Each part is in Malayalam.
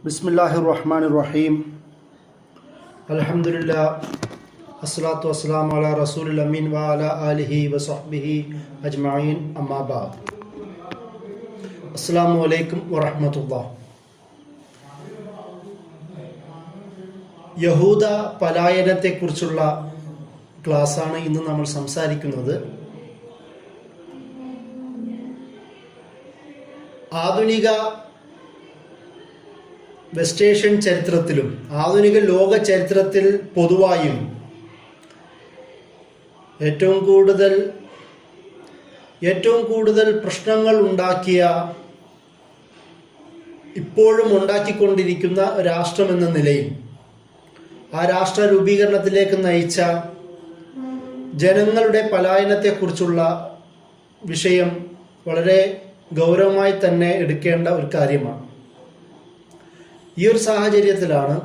ബിസ്മില്ലാഹിർ റഹ്മാനിർ റഹീം. അൽഹംദുലില്ലാ അസ്സലാത്തു വസ്സലാമു അലാ റസൂലിൽ അമീൻ വ അലാ ആലിഹി വസഹ്ബിഹി അജ്മഈൻ. അമ്മാ ബഅദ്. അസ്സലാമു അലൈക്കും വറഹ്മത്തുള്ളാഹി. യഹൂദ പലായനത്തെക്കുറിച്ചുള്ള ക്ലാസ്സാണ് ഇന്ന് നമ്മൾ സംസാരിക്കുന്നത്. ആധുനിക വെസ്റ്റ് ഏഷ്യൻ ചരിത്രത്തിലും ആധുനിക ലോക ചരിത്രത്തിൽ പൊതുവായും ഏറ്റവും കൂടുതൽ പ്രശ്നങ്ങൾ ഉണ്ടാക്കിയ, ഇപ്പോഴും ഉണ്ടാക്കിക്കൊണ്ടിരിക്കുന്ന രാഷ്ട്രമെന്ന നിലയിൽ ആ രാഷ്ട്ര രൂപീകരണത്തിലേക്ക് നയിച്ച ജനങ്ങളുടെ പലായനത്തെക്കുറിച്ചുള്ള വിഷയം വളരെ ഗൗരവമായി തന്നെ എടുക്കേണ്ട ഒരു കാര്യമാണ്. ഈ ഒരു സാഹചര്യത്തിലാണ്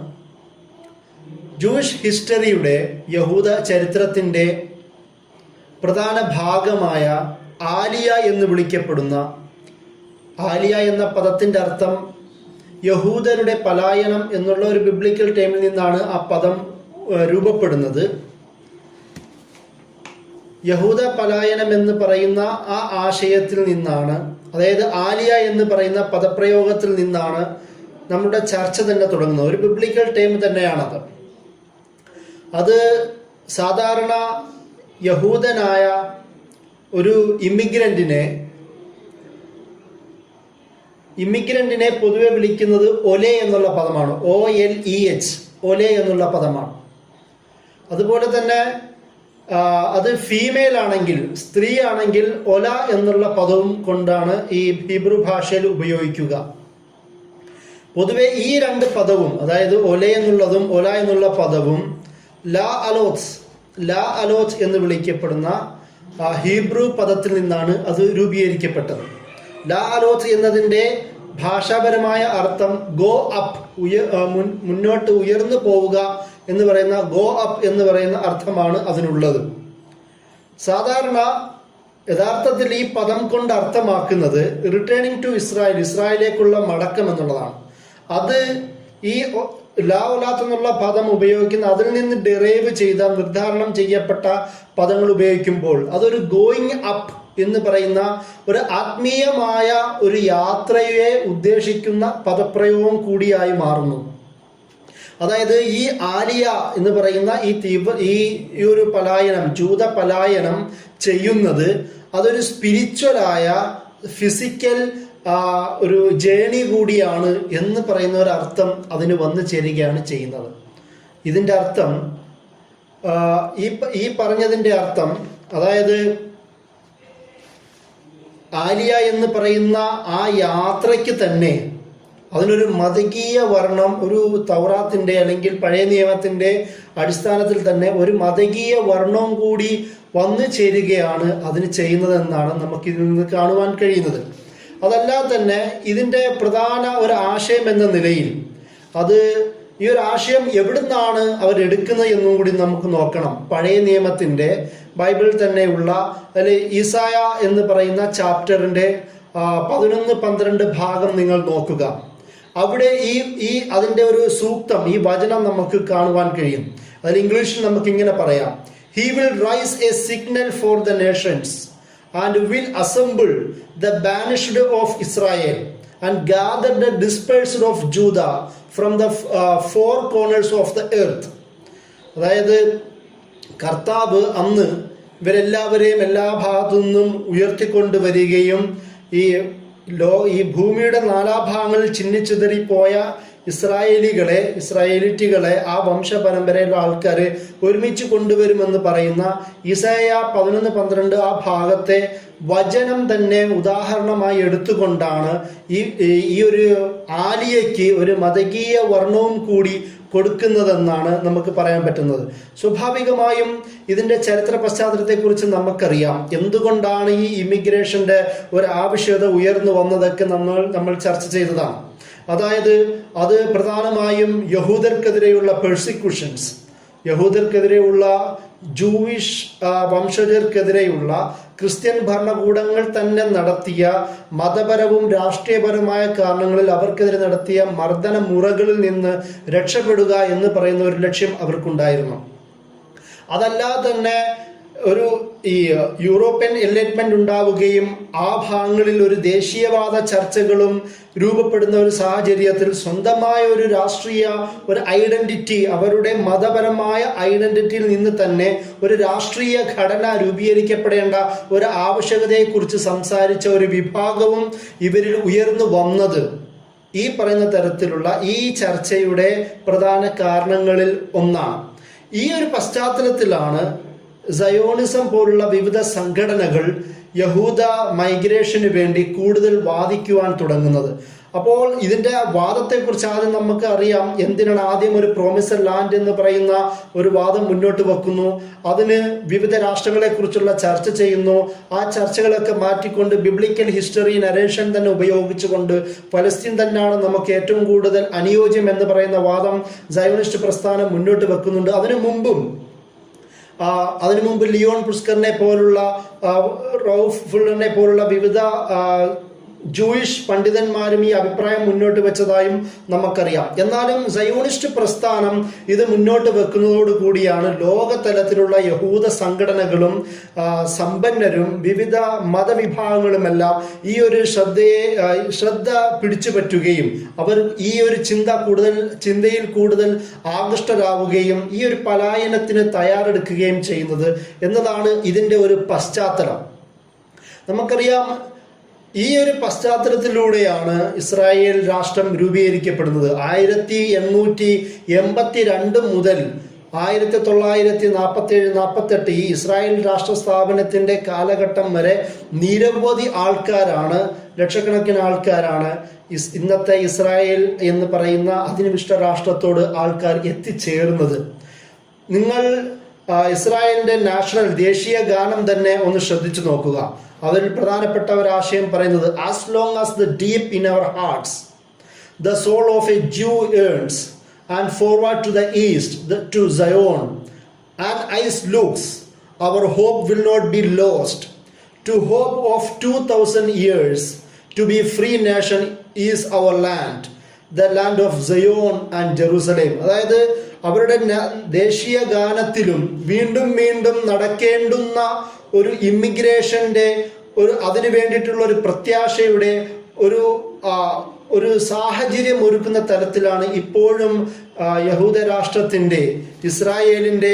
ജൂയിഷ് ഹിസ്റ്ററിയുടെ, യഹൂദ ചരിത്രത്തിൻ്റെ പ്രധാന ഭാഗമായ ആലിയ എന്ന് വിളിക്കപ്പെടുന്ന, ആലിയ എന്ന പദത്തിൻ്റെ അർത്ഥം യഹൂദരുടെ പലായനം എന്നുള്ള ഒരു ബിബ്ലിക്കൽ ടേമിൽ നിന്നാണ് ആ പദം രൂപപ്പെടുന്നത്. യഹൂദ പലായനം എന്ന് പറയുന്ന ആ ആശയത്തിൽ നിന്നാണ്, അതായത് ആലിയ എന്ന് പറയുന്ന പദപ്രയോഗത്തിൽ നിന്നാണ് നമ്മുടെ ചർച്ച തന്നെ തുടങ്ങുന്നത്. ഒരു ബിബ്ലിക്കൽ ടേം തന്നെയാണത്. അത് സാധാരണ യഹൂദനായ ഒരു ഇമിഗ്രന്റിനെ പൊതുവെ വിളിക്കുന്നത് ഒലെ എന്നുള്ള പദമാണ്. OLEH, ഒലെ എന്നുള്ള പദമാണ്. അതുപോലെ തന്നെ അത് ഫീമെയിൽ ആണെങ്കിൽ, സ്ത്രീ ആണെങ്കിൽ ഒല എന്നുള്ള പദവും കൊണ്ടാണ് ഈ ഹീബ്രു ഭാഷയിൽ ഉപയോഗിക്കുക. പൊതുവെ ഈ രണ്ട് പദവും, അതായത് ഒലെ എന്നുള്ളതും ഒല എന്നുള്ള പദവും ലാ അലോത്ത് എന്ന് വിളിക്കപ്പെടുന്ന ഹീബ്രു പദത്തിൽ നിന്നാണ് അത് രൂപീകരിക്കപ്പെട്ടത്. ലാ അലോത്ത് എന്നതിൻ്റെ ഭാഷാപരമായ അർത്ഥം ഗോ അപ്പ്, മുന്നോട്ട് ഉയർന്നു പോവുക എന്ന് പറയുന്ന, ഗോ അപ്പ് എന്ന് പറയുന്ന അർത്ഥമാണ് അതിനുള്ളത്. സാധാരണ യഥാർത്ഥത്തിൽ ഈ പദം കൊണ്ട് അർത്ഥമാക്കുന്നത് റിട്ടേണിംഗ് ടു ഇസ്രായേൽ, ഇസ്രായേലിലേക്കുള്ള മടക്കം എന്നുള്ളതാണ്. അത് ഈ ലാ ഒലാത്ത് എന്നുള്ള പദം ഉപയോഗിക്കുന്ന, അതിൽ നിന്ന് ഡിറൈവ് ചെയ്ത, നിർദ്ധാരണം ചെയ്യപ്പെട്ട പദങ്ങൾ ഉപയോഗിക്കുമ്പോൾ അതൊരു ഗോയിങ് അപ്പ് എന്ന് പറയുന്ന ഒരു ആത്മീയമായ ഒരു യാത്രയെ ഉദ്ദേശിക്കുന്ന പദപ്രയോഗം കൂടിയായി മാറുന്നു. അതായത് ഈ ആലിയ എന്ന് പറയുന്ന ഈ ഒരു പലായനം, ജൂത പലായനം ചെയ്യുന്നത് അതൊരു സ്പിരിച്വലായ, ഫിസിക്കൽ ഒരു ജേണി കൂടിയാണ് എന്ന് പറയുന്ന ഒരു അർത്ഥം അതിന് വന്നു ചേരുകയാണ് ചെയ്യുന്നത്. ഇതിൻ്റെ അർത്ഥം, ഈ പറഞ്ഞതിൻ്റെ അർത്ഥം, അതായത് ആലിയ എന്ന് പറയുന്ന ആ യാത്രയ്ക്ക് തന്നെ അതിനൊരു മതകീയ വർണ്ണം, ഒരു തൗറാത്തിന്റെ അല്ലെങ്കിൽ പഴയ നിയമത്തിന്റെ അടിസ്ഥാനത്തിൽ തന്നെ ഒരു മതകീയ വർണ്ണവും കൂടി വന്നു ചേരുകയാണ് അതിന് ചെയ്യുന്നതെന്നാണ് നമുക്ക് ഇതിൽ നിന്ന് കാണുവാൻ കഴിയുന്നത്. അതല്ലാതെ തന്നെ ഇതിൻ്റെ പ്രധാന ഒരു ആശയം എന്ന നിലയിൽ ഈ ഒരു ആശയം എവിടുന്നാണ് അവരെടുക്കുന്നത് എന്നും കൂടി നമുക്ക് നോക്കണം. പഴയ നിയമത്തിൻ്റെ, ബൈബിളിൽ തന്നെയുള്ള, അല്ലെങ്കിൽ ഈസായ എന്ന് പറയുന്ന ചാപ്റ്ററിൻ്റെ 11-12 ഭാഗം നിങ്ങൾ നോക്കുക. അവിടെ അതിൻ്റെ ഒരു സൂക്തം, ഈ വചനം നമുക്ക് കാണുവാൻ കഴിയും. അതിൽ ഇംഗ്ലീഷിൽ നമുക്ക് ഇങ്ങനെ പറയാം: He will rise a signal for the nations and will assemble the banished of Israel and gather the dispersed of Judah from the four corners of the earth. അതായത് കർത്താവ് അന്ന് ഇവരെല്ലാവരെയും എല്ലാ ഭാഗത്തു നിന്നും ഉയർത്തിക്കൊണ്ടുവരികയും ഈ ഭൂമിയുടെ നാനാഭാഗങ്ങളിൽ ചിന്നിച്ചിതറിപ്പോയ ഇസ്രായേലിറ്റികളെ, ആ വംശപരമ്പരയിലുള്ള ആൾക്കാരെ ഒരുമിച്ച് കൊണ്ടുവരുമെന്ന് പറയുന്ന ഇസായ 11-12 ആ ഭാഗത്തെ വചനം തന്നെ ഉദാഹരണമായി എടുത്തുകൊണ്ടാണ് ഈ ഒരു ആലിയയ്ക്ക് ഒരു മതകീയ വർണ്ണവും കൂടി കൊടുക്കുന്നതെന്നാണ് നമുക്ക് പറയാൻ പറ്റുന്നത്. സ്വാഭാവികമായും ഇതിൻ്റെ ചരിത്ര പശ്ചാത്തലത്തെക്കുറിച്ച് നമുക്കറിയാം. എന്തുകൊണ്ടാണ് ഈ ഇമിഗ്രേഷൻ്റെ ഒരു ആവശ്യകത ഉയർന്നു വന്നതൊക്കെ നമ്മൾ ചർച്ച ചെയ്തതാണ്. അതായത് അത് പ്രധാനമായും യഹൂദർക്കെതിരെയുള്ള പെർസിക്യൂഷൻസ്, യഹൂദർക്കെതിരെയുള്ള, ജൂയിഷ് വംശജർക്കെതിരെയുള്ള ക്രിസ്ത്യൻ ഭരണകൂടങ്ങൾ തന്നെ നടത്തിയ മതപരവും രാഷ്ട്രീയപരമായ കാരണങ്ങളിൽ അവർക്കെതിരെ നടത്തിയ മർദ്ദന മുറകളിൽ നിന്ന് രക്ഷപ്പെടുക എന്ന് പറയുന്ന ഒരു ലക്ഷ്യം അവർക്കുണ്ടായിരുന്നു. അതല്ലാതെ തന്നെ ഒരു യൂറോപ്യൻ എൻലൈറ്റ്മെന്റ് ഉണ്ടാവുകയും ആ ഭാഗങ്ങളിൽ ഒരു ദേശീയവാദ ചർച്ചകളും രൂപപ്പെടുന്ന ഒരു സാഹചര്യത്തിൽ സ്വന്തമായ ഒരു രാഷ്ട്രീയ ഒരു ഐഡന്റിറ്റി, അവരുടെ മതപരമായ ഐഡന്റിറ്റിയിൽ നിന്ന് തന്നെ ഒരു രാഷ്ട്രീയ ഘടന രൂപീകരിക്കപ്പെടേണ്ട ഒരു ആവശ്യകതയെക്കുറിച്ച് സംസാരിച്ച ഒരു വിഭാഗവും ഇവരിൽ ഉയർന്നു വന്നത് ഈ പറയുന്ന തരത്തിലുള്ള ഈ ചർച്ചയുടെ പ്രധാന കാരണങ്ങളിൽ ഒന്നാണ്. ഈ ഒരു പശ്ചാത്തലത്തിലാണ് സയോണിസം പോലുള്ള വിവിധ സംഘടനകൾ യഹൂദ മൈഗ്രേഷന് വേണ്ടി കൂടുതൽ വാദിക്കുവാൻ തുടങ്ങുന്നത്. അപ്പോൾ ഇതിന്റെ വാദത്തെക്കുറിച്ച് ആദ്യം നമുക്ക് അറിയാം. എന്തിനാണ് ആദ്യം ഒരു പ്രോമിസഡ് ലാൻഡ് എന്ന് പറയുന്ന ഒരു വാദം മുന്നോട്ട് വെക്കുന്നു, അതിന് വിവിധ രാഷ്ട്രങ്ങളെ കുറിച്ചുള്ള ചർച്ച ചെയ്യുന്നു. ആ ചർച്ചകളൊക്കെ മാറ്റിക്കൊണ്ട് ബിബ്ലിക്കൽ ഹിസ്റ്ററി നരേഷൻ തന്നെ ഉപയോഗിച്ചുകൊണ്ട് പലസ്തീൻ തന്നെയാണ് നമുക്ക് ഏറ്റവും കൂടുതൽ അനുയോജ്യം എന്ന് പറയുന്ന വാദം സയോണിസ്റ്റ് പ്രസ്ഥാനം മുന്നോട്ട് വെക്കുന്നുണ്ട്. അതിനു മുമ്പ് ലിയോൺ പുസ്കറിനെ പോലുള്ള റൌഫ് ഫുള്ളറിനെ പോലുള്ള വിവിധ ജൂയിഷ് പണ്ഡിതന്മാരും ഈ അഭിപ്രായം മുന്നോട്ട് വെച്ചതായും നമുക്കറിയാം. എന്നാലും സയോണിസ്റ്റ് പ്രസ്ഥാനം ഇത് മുന്നോട്ട് വെക്കുന്നതോടുകൂടിയാണ് ലോകതലത്തിലുള്ള യഹൂദ സംഘടനകളും സമ്പന്നരും വിവിധ മതവിഭാഗങ്ങളുമെല്ലാം ഈ ഒരു ശ്രദ്ധ പിടിച്ചു പറ്റുകയും അവർ ഈ ഒരു ചിന്തയിൽ കൂടുതൽ ആകൃഷ്ടരാവുകയും ഈ ഒരു പലായനത്തിന് തയ്യാറെടുക്കുകയും ചെയ്യുന്നത് എന്നതാണ് ഇതിൻ്റെ ഒരു പശ്ചാത്തലം. നമുക്കറിയാം, ഈ ഒരു പശ്ചാത്തലത്തിലൂടെയാണ് ഇസ്രായേൽ രാഷ്ട്രം രൂപീകരിക്കപ്പെടുന്നത്. 1882 മുതൽ 1947-48 ഈ ഇസ്രായേൽ രാഷ്ട്ര സ്ഥാപനത്തിന്റെ കാലഘട്ടം വരെ നിരവധി ആൾക്കാരാണ്, ലക്ഷക്കണക്കിന് ആൾക്കാരാണ് ഇന്നത്തെ ഇസ്രായേൽ എന്ന് പറയുന്ന അധിനിവിഷ്ട രാഷ്ട്രത്തോട് ആൾക്കാർ എത്തിച്ചേർന്നത്. നിങ്ങൾ ഇസ്രായേലിന്റെ ദേശീയ ഗാനം തന്നെ ഒന്ന് ശ്രദ്ധിച്ചു നോക്കുക. അതിൽ പ്രധാനപ്പെട്ട ഒരു ആശയം പറയുന്നത്, as long as the deep in our hearts the soul of a Jew yearns and forward to the east to Zion and eyes looks, our hope will not be lost. To hope of 2000 years to be free nation is our land, the land of Zion and Jerusalem. അതായത് അവരുടെ ദേശീയ ഗാനത്തിലും വീണ്ടും വീണ്ടും നടക്കേണ്ടുന്ന ഒരു ഇമിഗ്രേഷന്റെ അതിനു വേണ്ടിയിട്ടുള്ള ഒരു പ്രത്യാശയുടെ ഒരു സാഹചര്യം ഒരുക്കുന്ന തരത്തിലാണ് ഇപ്പോഴും യഹൂദ രാഷ്ട്രത്തിന്റെ ഇസ്രായേലിന്റെ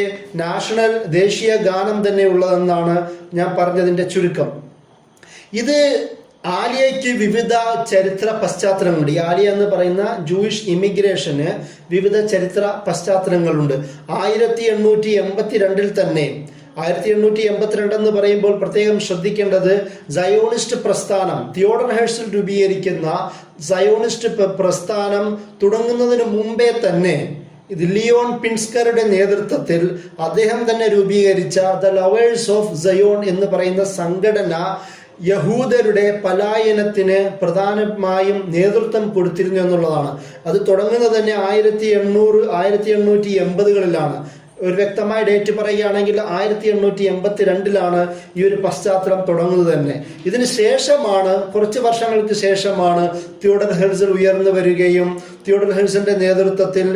ദേശീയ ഗാനം തന്നെ ഉള്ളതെന്നാണ് ഞാൻ പറഞ്ഞതിന്റെ ചുരുക്കം. ഇത് ആലിയയ്ക്ക് വിവിധ ചരിത്ര പശ്ചാത്തലങ്ങളുണ്ട്. ഈ ആലിയ എന്ന് പറയുന്ന ജൂയിഷ് ഇമിഗ്രേഷന് വിവിധ ചരിത്ര പശ്ചാത്തലങ്ങളുണ്ട്. 1882 തന്നെ 1882 എന്ന് പറയുമ്പോൾ പ്രത്യേകം ശ്രദ്ധിക്കേണ്ടത് സയോണിസ്റ്റ് പ്രസ്ഥാനം, തിയോഡർ ഹെർസൽ രൂപീകരിക്കുന്ന സയോണിസ്റ്റ് പ്രസ്ഥാനം തുടങ്ങുന്നതിന് മുമ്പേ തന്നെ ലിയോൺ പിൻസ്കറുടെ നേതൃത്വത്തിൽ അദ്ദേഹം തന്നെ രൂപീകരിച്ച ദ ലവേഴ്സ് ഓഫ് സയോൺ എന്ന് പറയുന്ന സംഘടന യഹൂദരുടെ പലായനത്തിന് പ്രധാനമായും നേതൃത്വം കൊടുത്തിരുന്നു എന്നുള്ളതാണ്. അത് തുടങ്ങുന്നത് തന്നെ 1880-കളിലാണ്. ഒരു വ്യക്തമായ ഡേറ്റ് പറയുകയാണെങ്കിൽ 1882 ഈ ഒരു പശ്ചാത്തലം തുടങ്ങുന്നത് തന്നെ. ഇതിന് ശേഷമാണ്, കുറച്ച് വർഷങ്ങൾക്ക് ശേഷമാണ് തിയോഡർ ഹെർസൽ ഉയർന്നു വരികയും തിയോഡർ ഹെർസലിന്റെ നേതൃത്വത്തിൽ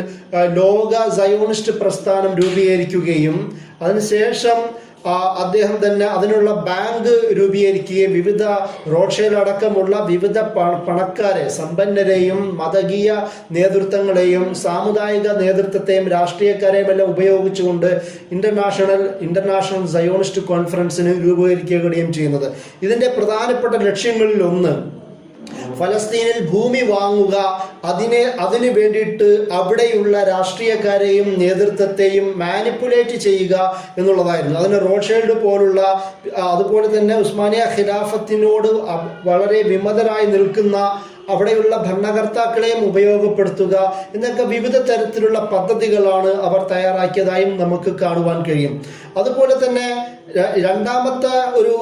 ലോക സയോണിസ്റ്റ് പ്രസ്ഥാനം രൂപീകരിക്കുകയും അതിനുശേഷം അദ്ദേഹം തന്നെ അതിനുള്ള ബാങ്ക് രൂപീകരിക്കുകയും വിവിധ റോഡ്ഷൈൽഡ് അടക്കമുള്ള വിവിധ പണക്കാരെ, സമ്പന്നരെയും മതകീയ നേതൃത്വങ്ങളെയും സാമുദായിക നേതൃത്വത്തെയും രാഷ്ട്രീയക്കാരെയും എല്ലാം ഉപയോഗിച്ചുകൊണ്ട് ഇന്റർനാഷണൽ സയോണിസ്റ്റ് കോൺഫറൻസിന് രൂപീകരിക്കുകയും ചെയ്യുന്നത്. ഇതിന്റെ പ്രധാനപ്പെട്ട ലക്ഷ്യങ്ങളിൽ ഒന്ന് ഫലസ്തീനിൽ ഭൂമി വാങ്ങുക, അതിന് വേണ്ടിയിട്ട് അവിടെയുള്ള രാഷ്ട്രീയക്കാരെയും നേതൃത്വത്തെയും മാനിപ്പുലേറ്റ് ചെയ്യുക എന്നുള്ളതായിരുന്നു. അതിന് റോഡ്ഷൈൽഡ് പോലുള്ള, അതുപോലെ തന്നെ ഉസ്മാനിയ ഖിലാഫത്തിനോട് വളരെ വിമതരായി നിൽക്കുന്ന അവിടെയുള്ള ഭരണകർത്താക്കളെയും ഉപയോഗപ്പെടുത്തുക എന്നൊക്കെ വിവിധ തരത്തിലുള്ള പദ്ധതികളാണ് അവർ തയ്യാറാക്കിയതായും നമുക്ക് കാണുവാൻ കഴിയും. അതുപോലെ തന്നെ രണ്ടാമത്തെ ഒരു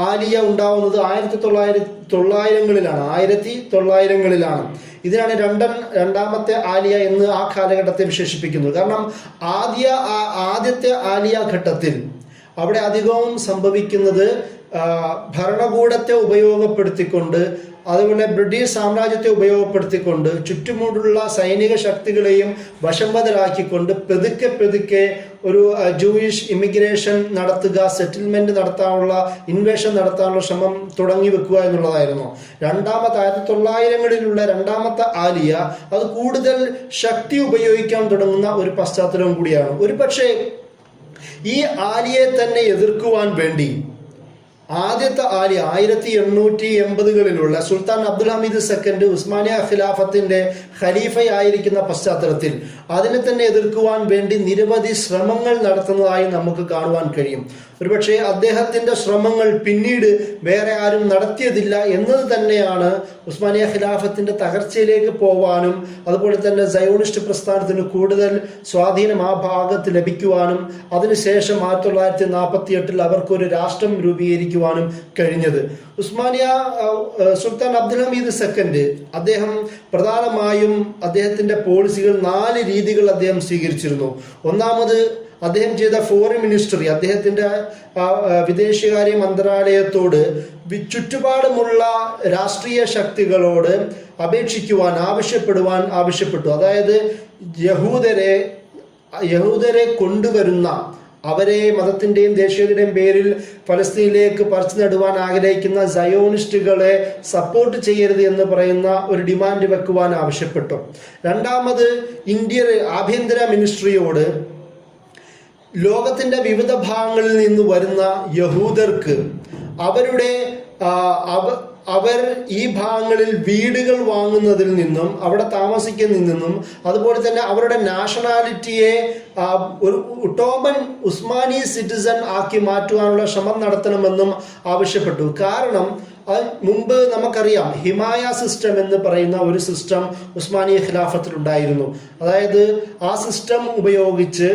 ആലിയ ഉണ്ടാവുന്നത് 1900-കളിലാണ്. ഇതിനാണ് രണ്ടാമത്തെ ആലിയ എന്ന് ആ കാലഘട്ടത്തെ വിശേഷിപ്പിക്കുന്നത്. കാരണം ആദ്യത്തെ ആലിയ ഘട്ടത്തിൽ അവിടെ അധികവും സംഭവിക്കുന്നത് ഭരണകൂടത്തെ ഉപയോഗപ്പെടുത്തിക്കൊണ്ട്, അതുപോലെ ബ്രിട്ടീഷ് സാമ്രാജ്യത്തെ ഉപയോഗപ്പെടുത്തിക്കൊണ്ട്, ചുറ്റുമുള്ള സൈനിക ശക്തികളെയും വശംവദരാക്കിക്കൊണ്ട് പതുക്കെ ഒരു ജൂയിഷ് ഇമിഗ്രേഷൻ നടത്തുക, സെറ്റിൽമെന്റ് നടത്താനുള്ള, ഇൻവേഷൻ നടത്താനുള്ള ശ്രമം തുടങ്ങി വെക്കുക എന്നുള്ളതായിരുന്നു. 1900-കളിലുള്ള രണ്ടാമത്തെ ആലിയ അത് കൂടുതൽ ശക്തി ഉപയോഗിക്കാൻ തുടങ്ങുന്ന ഒരു പശ്ചാത്തലവും കൂടിയാണ്. ഒരു പക്ഷേ ഈ ആലിയെ തന്നെ എതിർക്കുവാൻ വേണ്ടി ആദ്യത്തെ ആലിയ 1880-കളിലുള്ള സുൽത്താൻ അബ്ദുൽ ഹമീദ് സെക്കൻഡ് ഉസ്മാനിയ ഖിലാഫത്തിന്റെ ഖലീഫയായിരിക്കുന്ന പശ്ചാത്തലത്തിൽ അതിനെ തന്നെ എതിർക്കുവാൻ വേണ്ടി നിരവധി ശ്രമങ്ങൾ നടത്തുന്നതായി നമുക്ക് കാണുവാൻ കഴിയും. ഒരുപക്ഷെ അദ്ദേഹത്തിന്റെ ശ്രമങ്ങൾ പിന്നീട് വേറെ ആരും നടത്തിയതില്ല എന്നത് തന്നെയാണ് ഉസ്മാനിയ ഖിലാഫത്തിന്റെ തകർച്ചയിലേക്ക് പോവാനും, അതുപോലെ തന്നെ സയോണിസ്റ്റ് പ്രസ്ഥാനത്തിന് കൂടുതൽ സ്വാധീനം ആ ഭാഗത്ത് ലഭിക്കുവാനും, അതിനുശേഷം 1948 അവർക്കൊരു രാഷ്ട്രം രൂപീകരിക്കുവാനും കഴിഞ്ഞത്. ഉസ്മാനിയ സുൽത്താൻ അബ്ദുൽ ഹമീദ് സെക്കൻഡ് അദ്ദേഹം പ്രധാനമായും അദ്ദേഹത്തിന്റെ പോളിസികൾ 4 രീതികൾ അദ്ദേഹം സ്വീകരിച്ചിരുന്നു. ഒന്നാമത് അദ്ദേഹം ചെയ്ത ഫോറിൻ മിനിസ്ട്രി, അദ്ദേഹത്തിന്റെ വിദേശകാര്യ മന്ത്രാലയത്തോട് ചുറ്റുപാടുമുള്ള രാഷ്ട്രീയ ശക്തികളോട് ആവശ്യപ്പെട്ടു. അതായത് യഹൂദരെ കൊണ്ടുവരുന്ന, അവരെ മതത്തിന്റെയും ദേശീയതയുടെയും പേരിൽ ഫലസ്തീനിലേക്ക് പറിച്ചു നടുവാൻ ആഗ്രഹിക്കുന്ന സയോണിസ്റ്റുകളെ സപ്പോർട്ട് ചെയ്യരുത് എന്ന് പറയുന്ന ഒരു ഡിമാൻഡ് വെക്കുവാൻ ആവശ്യപ്പെട്ടു. രണ്ടാമത് ആഭ്യന്തര മിനിസ്ട്രിയോട് ലോകത്തിന്റെ വിവിധ ഭാഗങ്ങളിൽ നിന്ന് വരുന്ന യഹൂദർക്ക് അവർ ഈ ഭാഗങ്ങളിൽ വീടുകൾ വാങ്ങുന്നതിൽ നിന്നും അവിടെ താമസിക്കുന്നതിൽ നിന്നും, അതുപോലെ തന്നെ അവരുടെ നാഷണാലിറ്റിയെ ഒരു ഒട്ടോമൻ ഉസ്മാനി സിറ്റിസൺ ആക്കി മാറ്റുവാനുള്ള ശ്രമം നടത്തണമെന്നും ആവശ്യപ്പെട്ടു. കാരണം മുമ്പ് നമുക്കറിയാം ഹിമായ സിസ്റ്റം എന്ന് പറയുന്ന ഒരു സിസ്റ്റം ഉസ്മാനിയ ഖിലാഫത്തിൽ ഉണ്ടായിരുന്നു. അതായത് ആ സിസ്റ്റം ഉപയോഗിച്ച്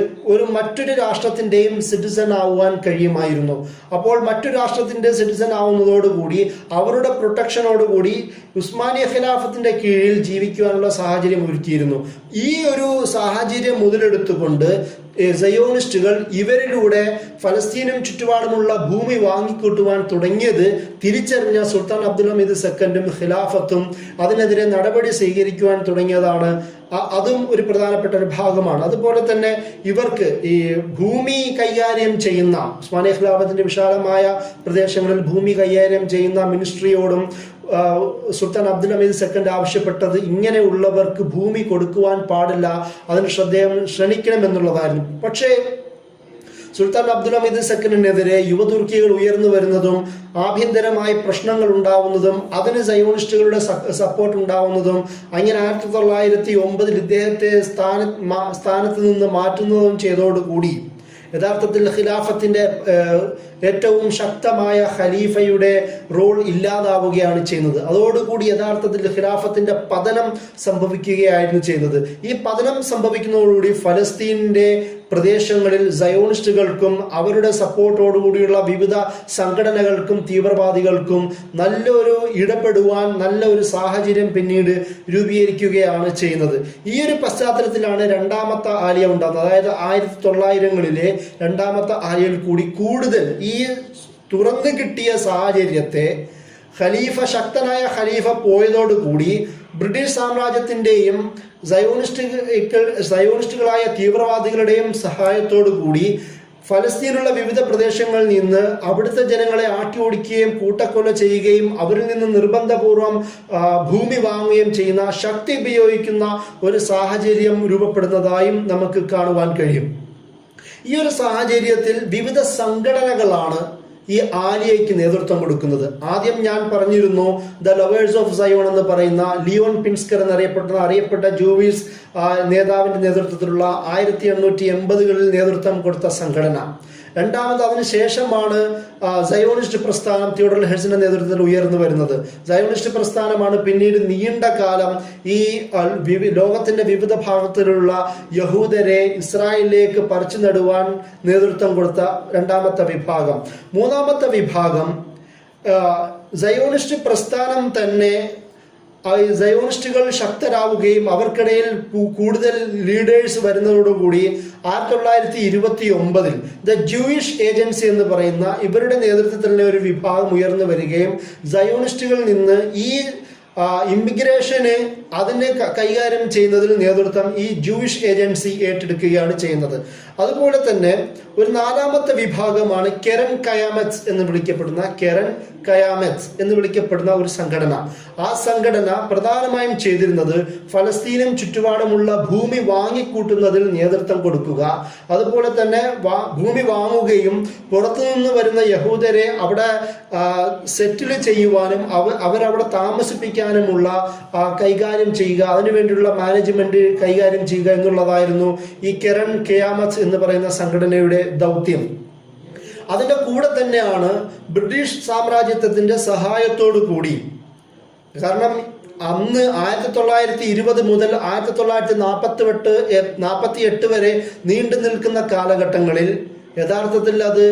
മറ്റൊരു രാഷ്ട്രത്തിന്റെയും സിറ്റിസൺ ആവുവാൻ കഴിയുമായിരുന്നു. അപ്പോൾ മറ്റു രാഷ്ട്രത്തിന്റെ സിറ്റിസൺ ആവുന്നതോടുകൂടി അവരുടെ പ്രൊട്ടക്ഷനോടുകൂടി ഉസ്മാനിയ ഖിലാഫത്തിന്റെ കീഴിൽ ജീവിക്കുവാനുള്ള സാഹചര്യം ഒരുക്കിയിരുന്നു. ഈ ഒരു സാഹചര്യം മുതലെടുത്തുകൊണ്ട് സയോണിസ്റ്റുകൾ ഇവരിലൂടെ ഫലസ്തീനും ചുറ്റുപാടുമുള്ള ഭൂമി വാങ്ങിക്കൂട്ടുവാൻ തുടങ്ങിയത് തിരിച്ചറിഞ്ഞ സുൽത്താൻ അബ്ദുൽ ഹമീദ് സെക്കൻഡും ഖിലാഫത്തും അതിനെതിരെ നടപടി സ്വീകരിക്കുവാൻ തുടങ്ങിയതാണ്. അതും ഒരു പ്രധാനപ്പെട്ട ഒരു ഭാഗമാണ്. അതുപോലെ തന്നെ ഇവർക്ക് ഈ ഭൂമി കൈകാര്യം ചെയ്യുന്ന, ഉസ്മാനിയ ഖിലാഫത്തിന്റെ വിശാലമായ പ്രദേശങ്ങളിൽ ഭൂമി കൈകാര്യം ചെയ്യുന്ന മിനിസ്ട്രിയോടും സുൽത്താൻ അബ്ദുൽ ഹമീദ് സെക്കൻഡ് ആവശ്യപ്പെട്ടത് ഇങ്ങനെയുള്ളവർക്ക് ഭൂമി കൊടുക്കുവാൻ പാടില്ല, അതിന് ക്ഷണിക്കണം എന്നുള്ളതായിരുന്നു. പക്ഷേ സുൽത്താൻ അബ്ദുൽ ഹമീദ് സെക്കൻഡിനെതിരെ യുവതുർക്കികൾ ഉയർന്നു വരുന്നതും ആഭ്യന്തരമായ പ്രശ്നങ്ങൾ ഉണ്ടാവുന്നതും അതിന് സയോണിസ്റ്റുകളുടെ സപ്പോർട്ട് ഉണ്ടാവുന്നതും അങ്ങനെ 1909 ഇദ്ദേഹത്തെ സ്ഥാനത്ത് നിന്ന് മാറ്റുന്നതും ചെയ്തതോടുകൂടി യഥാർത്ഥത്തിൽ ഖിലാഫത്തിന്റെ ഏറ്റവും ശക്തമായ ഖലീഫയുടെ റോൾ ഇല്ലാതാവുകയാണ് ചെയ്യുന്നത്. അതോടുകൂടി യഥാർത്ഥത്തിൽ ഖിലാഫത്തിന്റെ പതനം സംഭവിക്കുകയായിരുന്നു ചെയ്യുന്നത്. ഈ പതനം സംഭവിക്കുന്നതോടുകൂടി ഫലസ്തീനിന്റെ പ്രദേശങ്ങളിൽ സയോണിസ്റ്റുകൾക്കും അവരുടെ സപ്പോർട്ടോടുകൂടിയുള്ള വിവിധ സംഘടനകൾക്കും തീവ്രവാദികൾക്കും നല്ലൊരു ഇടപെടുവാൻ നല്ലൊരു സാഹചര്യം പിന്നീട് രൂപീകരിക്കുകയാണ് ചെയ്യുന്നത്. ഈ ഒരു പശ്ചാത്തലത്തിലാണ് രണ്ടാമത്തെ ആലിയ ഉണ്ടാകുന്നത്. അതായത് 1900-കളിലെ രണ്ടാമത്തെ ആലിയയിൽ കൂടി കൂടുതൽ ഈ തുറന്നു കിട്ടിയ സാഹചര്യത്തെ ശക്തനായ ഖലീഫ പോയതോടുകൂടി ബ്രിട്ടീഷ് സാമ്രാജ്യത്തിന്റെയും സയോണിസ്റ്റുകളായ തീവ്രവാദികളുടെയും സഹായത്തോടു കൂടി ഫലസ്തീനുള്ള വിവിധ പ്രദേശങ്ങളിൽ നിന്ന് അവിടുത്തെ ജനങ്ങളെ ആട്ടിയോടിക്കുകയും കൂട്ടക്കൊല ചെയ്യുകയും അവരിൽ നിന്ന് നിർബന്ധപൂർവം ഭൂമി വാങ്ങുകയും ചെയ്യുന്ന ശക്തി ഉപയോഗിക്കുന്ന ഒരു സാഹചര്യം രൂപപ്പെടുന്നതായും നമുക്ക് കാണുവാൻ കഴിയും. ഈ ഒരു സാഹചര്യത്തിൽ വിവിധ സംഘടനകളാണ് ഈ ആലിയയ്ക്ക് നേതൃത്വം കൊടുക്കുന്നത്. ആദ്യം ഞാൻ പറഞ്ഞിരുന്നു ദ ലവേഴ്സ് ഓഫ് സയോൺ എന്ന് പറയുന്ന ലിയോൺ പിൻസ്കർ എന്നറിയപ്പെട്ട ജൂവിഷ് നേതാവിന്റെ നേതൃത്വത്തിലുള്ള 1880-കളിൽ നേതൃത്വം കൊടുത്ത സംഘടന. രണ്ടാമത് അതിനുശേഷമാണ് സയോണിസ്റ്റ് പ്രസ്ഥാനം തിയോഡർ ഹെർട്സിന്റെ നേതൃത്വത്തിൽ ഉയർന്നു വരുന്നത്. സയോണിസ്റ്റ് പ്രസ്ഥാനമാണ് പിന്നീട് നീണ്ട കാലം ഈ ലോകത്തിന്റെ വിവിധ ഭാഗത്തിലുള്ള യഹൂദരെ ഇസ്രായേലിലേക്ക് പറിച്ചു നടുവാൻ നേതൃത്വം കൊടുത്ത രണ്ടാമത്തെ വിഭാഗം. മൂന്നാമത്തെ വിഭാഗം സയോണിസ്റ്റ് പ്രസ്ഥാനം തന്നെ സയോണിസ്റ്റുകൾ ശക്തരാവുകയും അവർക്കിടയിൽ കൂടുതൽ ലീഡേഴ്സ് വരുന്നതോടുകൂടി 1929 ദ ജൂയിഷ് ഏജൻസി എന്ന് പറയുന്ന ഇവരുടെ നേതൃത്വത്തിലുള്ള ഒരു വിഭാഗം ഉയർന്നു വരികയും സയോണിസ്റ്റുകളിൽ നിന്ന് ഈ ഇമിഗ്രേഷന് അതിനെ കൈകാര്യം ചെയ്യുന്നതിൽ നേതൃത്വം ഈ ജൂയിഷ് ഏജൻസി ഏറ്റെടുക്കുകയാണ് ചെയ്യുന്നത്. അതുപോലെ തന്നെ ഒരു നാലാമത്തെ വിഭാഗമാണ് കെരൻ കയാമത്ത് എന്ന് വിളിക്കപ്പെടുന്ന ഒരു സംഘടന. ആ സംഘടന പ്രധാനമായും ചെയ്തിരുന്നത് ഫലസ്തീനും ചുറ്റുപാടുമുള്ള ഭൂമി വാങ്ങിക്കൂട്ടുന്നതിൽ നേതൃത്വം കൊടുക്കുക, അതുപോലെ തന്നെ ഭൂമി വാങ്ങുകയും പുറത്തുനിന്ന് വരുന്ന യഹൂദരെ അവിടെ സെറ്റിൽ ചെയ്യുവാനും അവരവിടെ താമസിപ്പിക്കാനുമുള്ള കൈകാര്യം ചെയ്യുക, അതിനുവേണ്ടിയുള്ള മാനേജ്മെന്റ് കൈകാര്യം ചെയ്യുക എന്നുള്ളതായിരുന്നു ഈ കെരൻ കയാമത്ത് എന്ന് പറയുന്ന സംഘടനയുടെ ദൗത്യം. അതിന്റെ കൂടെ തന്നെയാണ് ബ്രിട്ടീഷ് സാമ്രാജ്യത്വത്തിന്റെ സഹായത്തോടു കൂടി, കാരണം അന്ന് 1920 മുതൽ 1948 വരെ നീണ്ടു നിൽക്കുന്ന കാലഘട്ടങ്ങളിൽ യഥാർത്ഥത്തിൽ അത്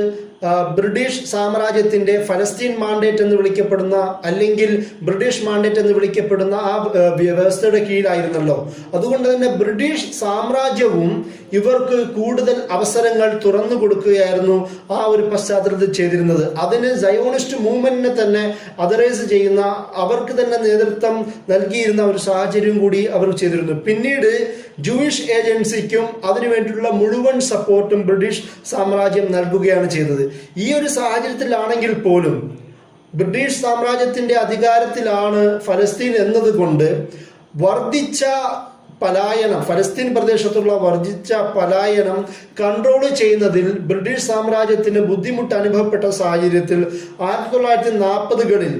ബ്രിട്ടീഷ് സാമ്രാജ്യത്തിന്റെ ഫലസ്തീൻ മാൻഡേറ്റ് എന്ന് വിളിക്കപ്പെടുന്ന അല്ലെങ്കിൽ ബ്രിട്ടീഷ് മാൻഡേറ്റ് എന്ന് വിളിക്കപ്പെടുന്ന ആ വ്യവസ്ഥയുടെ കീഴിലായിരുന്നല്ലോ. അതുകൊണ്ട് തന്നെ ബ്രിട്ടീഷ് സാമ്രാജ്യവും ഇവർക്ക് കൂടുതൽ അവസരങ്ങൾ തുറന്നു കൊടുക്കുകയായിരുന്നു ആ ഒരു പശ്ചാത്തലത്തിൽ ചെയ്തിരുന്നത്. അതിന് സയോണിസ്റ്റ് മൂവ്മെന്റിനെ തന്നെ അതറൈസ് ചെയ്യുന്ന, അവർക്ക് തന്നെ നേതൃത്വം നൽകിയിരുന്ന ഒരു സാഹചര്യം കൂടി അവർ ചെയ്തിരുന്നു. പിന്നീട് ജൂയിഷ് ഏജൻസിക്കും അതിനുവേണ്ടിയുള്ള മുഴുവൻ സപ്പോർട്ടും ബ്രിട്ടീഷ് സാമ്രാജ്യം നൽകുകയാണ് ചെയ്തത്. ഈ ഒരു സാഹചര്യത്തിലാണെങ്കിൽ പോലും ബ്രിട്ടീഷ് സാമ്രാജ്യത്തിന്റെ അധികാരത്തിലാണ് ഫലസ്തീൻ എന്നതുകൊണ്ട് വർദ്ധിച്ച പലായനം, ഫലസ്തീൻ പ്രദേശത്തുള്ള വർദ്ധിച്ച പലായനം കൺട്രോൾ ചെയ്യുന്നതിൽ ബ്രിട്ടീഷ് സാമ്രാജ്യത്തിന് ബുദ്ധിമുട്ട് അനുഭവപ്പെട്ട സാഹചര്യത്തിൽ 1940കളിൽ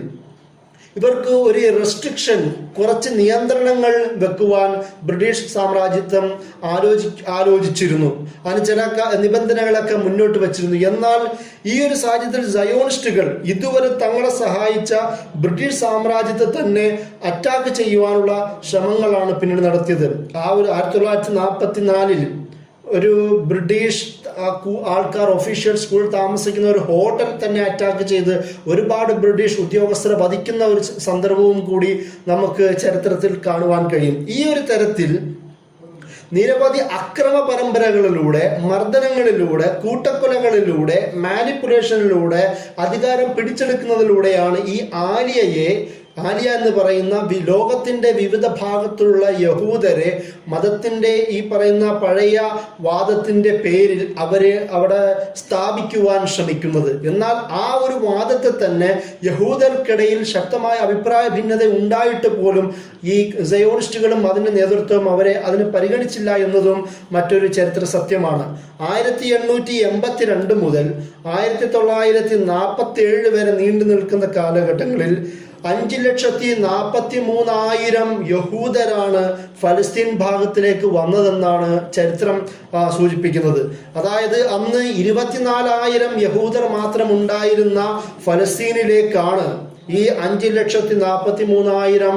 ഇവർക്ക് ഒരു റെസ്ട്രിക്ഷൻ, കുറച്ച് നിയന്ത്രണങ്ങൾ വെക്കുവാൻ ബ്രിട്ടീഷ് സാമ്രാജ്യത്വം ആലോചിച്ചിരുന്നു. അതിന് ചില നിബന്ധനകളൊക്കെ മുന്നോട്ട് വച്ചിരുന്നു. എന്നാൽ ഈ ഒരു സാഹചര്യത്തിൽ സയോണിസ്റ്റുകൾ ഇതുവരെ തങ്ങളെ സഹായിച്ച ബ്രിട്ടീഷ് സാമ്രാജ്യത്തെ തന്നെ അറ്റാക്ക് ചെയ്യുവാനുള്ള ശ്രമങ്ങളാണ് പിന്നീട് നടത്തിയത്. ആ ഒരു 1944 ഒരു ബ്രിട്ടീഷ് ആൾക്കാർ ഒഫീഷ്യൽ സ്കൂൾ താമസിക്കുന്ന ഒരു ഹോട്ടൽ തന്നെ അറ്റാക്ക് ചെയ്ത് ഒരുപാട് ബ്രിട്ടീഷ് ഉദ്യോഗസ്ഥരെ വധിക്കുന്ന ഒരു സന്ദർഭവും കൂടി നമുക്ക് ചരിത്രത്തിൽ കാണുവാൻ കഴിയും. ഈ ഒരു തരത്തിൽ നിരവധി അക്രമ പരമ്പരകളിലൂടെ, മർദ്ദനങ്ങളിലൂടെ, കൂട്ടക്കൊലകളിലൂടെ, മാനിപ്പുലേഷനിലൂടെ അധികാരം പിടിച്ചെടുക്കുന്നതിലൂടെയാണ് ഈ ആലിയ എന്ന് പറയുന്ന ലോകത്തിന്റെ വിവിധ ഭാഗത്തുള്ള യഹൂദരെ മതത്തിന്റെ ഈ പറയുന്ന പഴയ വാദത്തിന്റെ പേരിൽ അവരെ അവിടെ സ്ഥാപിക്കുവാൻ ശ്രമിക്കുന്നത്. എന്നാൽ ആ ഒരു വാദത്തെ തന്നെ യഹൂദർക്കിടയിൽ ശക്തമായ അഭിപ്രായ ഭിന്നത ഉണ്ടായിട്ട് പോലും ഈ സയോണിസ്റ്റുകളും അതിന്റെ നേതൃത്വവും അതിന് പരിഗണിച്ചില്ല എന്നതും മറ്റൊരു ചരിത്ര സത്യമാണ്. 1882 മുതൽ 1947 വരെ നീണ്ടു നിൽക്കുന്ന കാലഘട്ടങ്ങളിൽ 5,43,000 യഹൂദരാണ് ഫലസ്തീൻ ഭാഗത്തിലേക്ക് വന്നതെന്നാണ് ചരിത്രം സൂചിപ്പിക്കുന്നത്. അതായത് അന്ന് 24,000 യഹൂദർ മാത്രം ഉണ്ടായിരുന്ന ഫലസ്തീനിലേക്കാണ് ഈ 5,43,000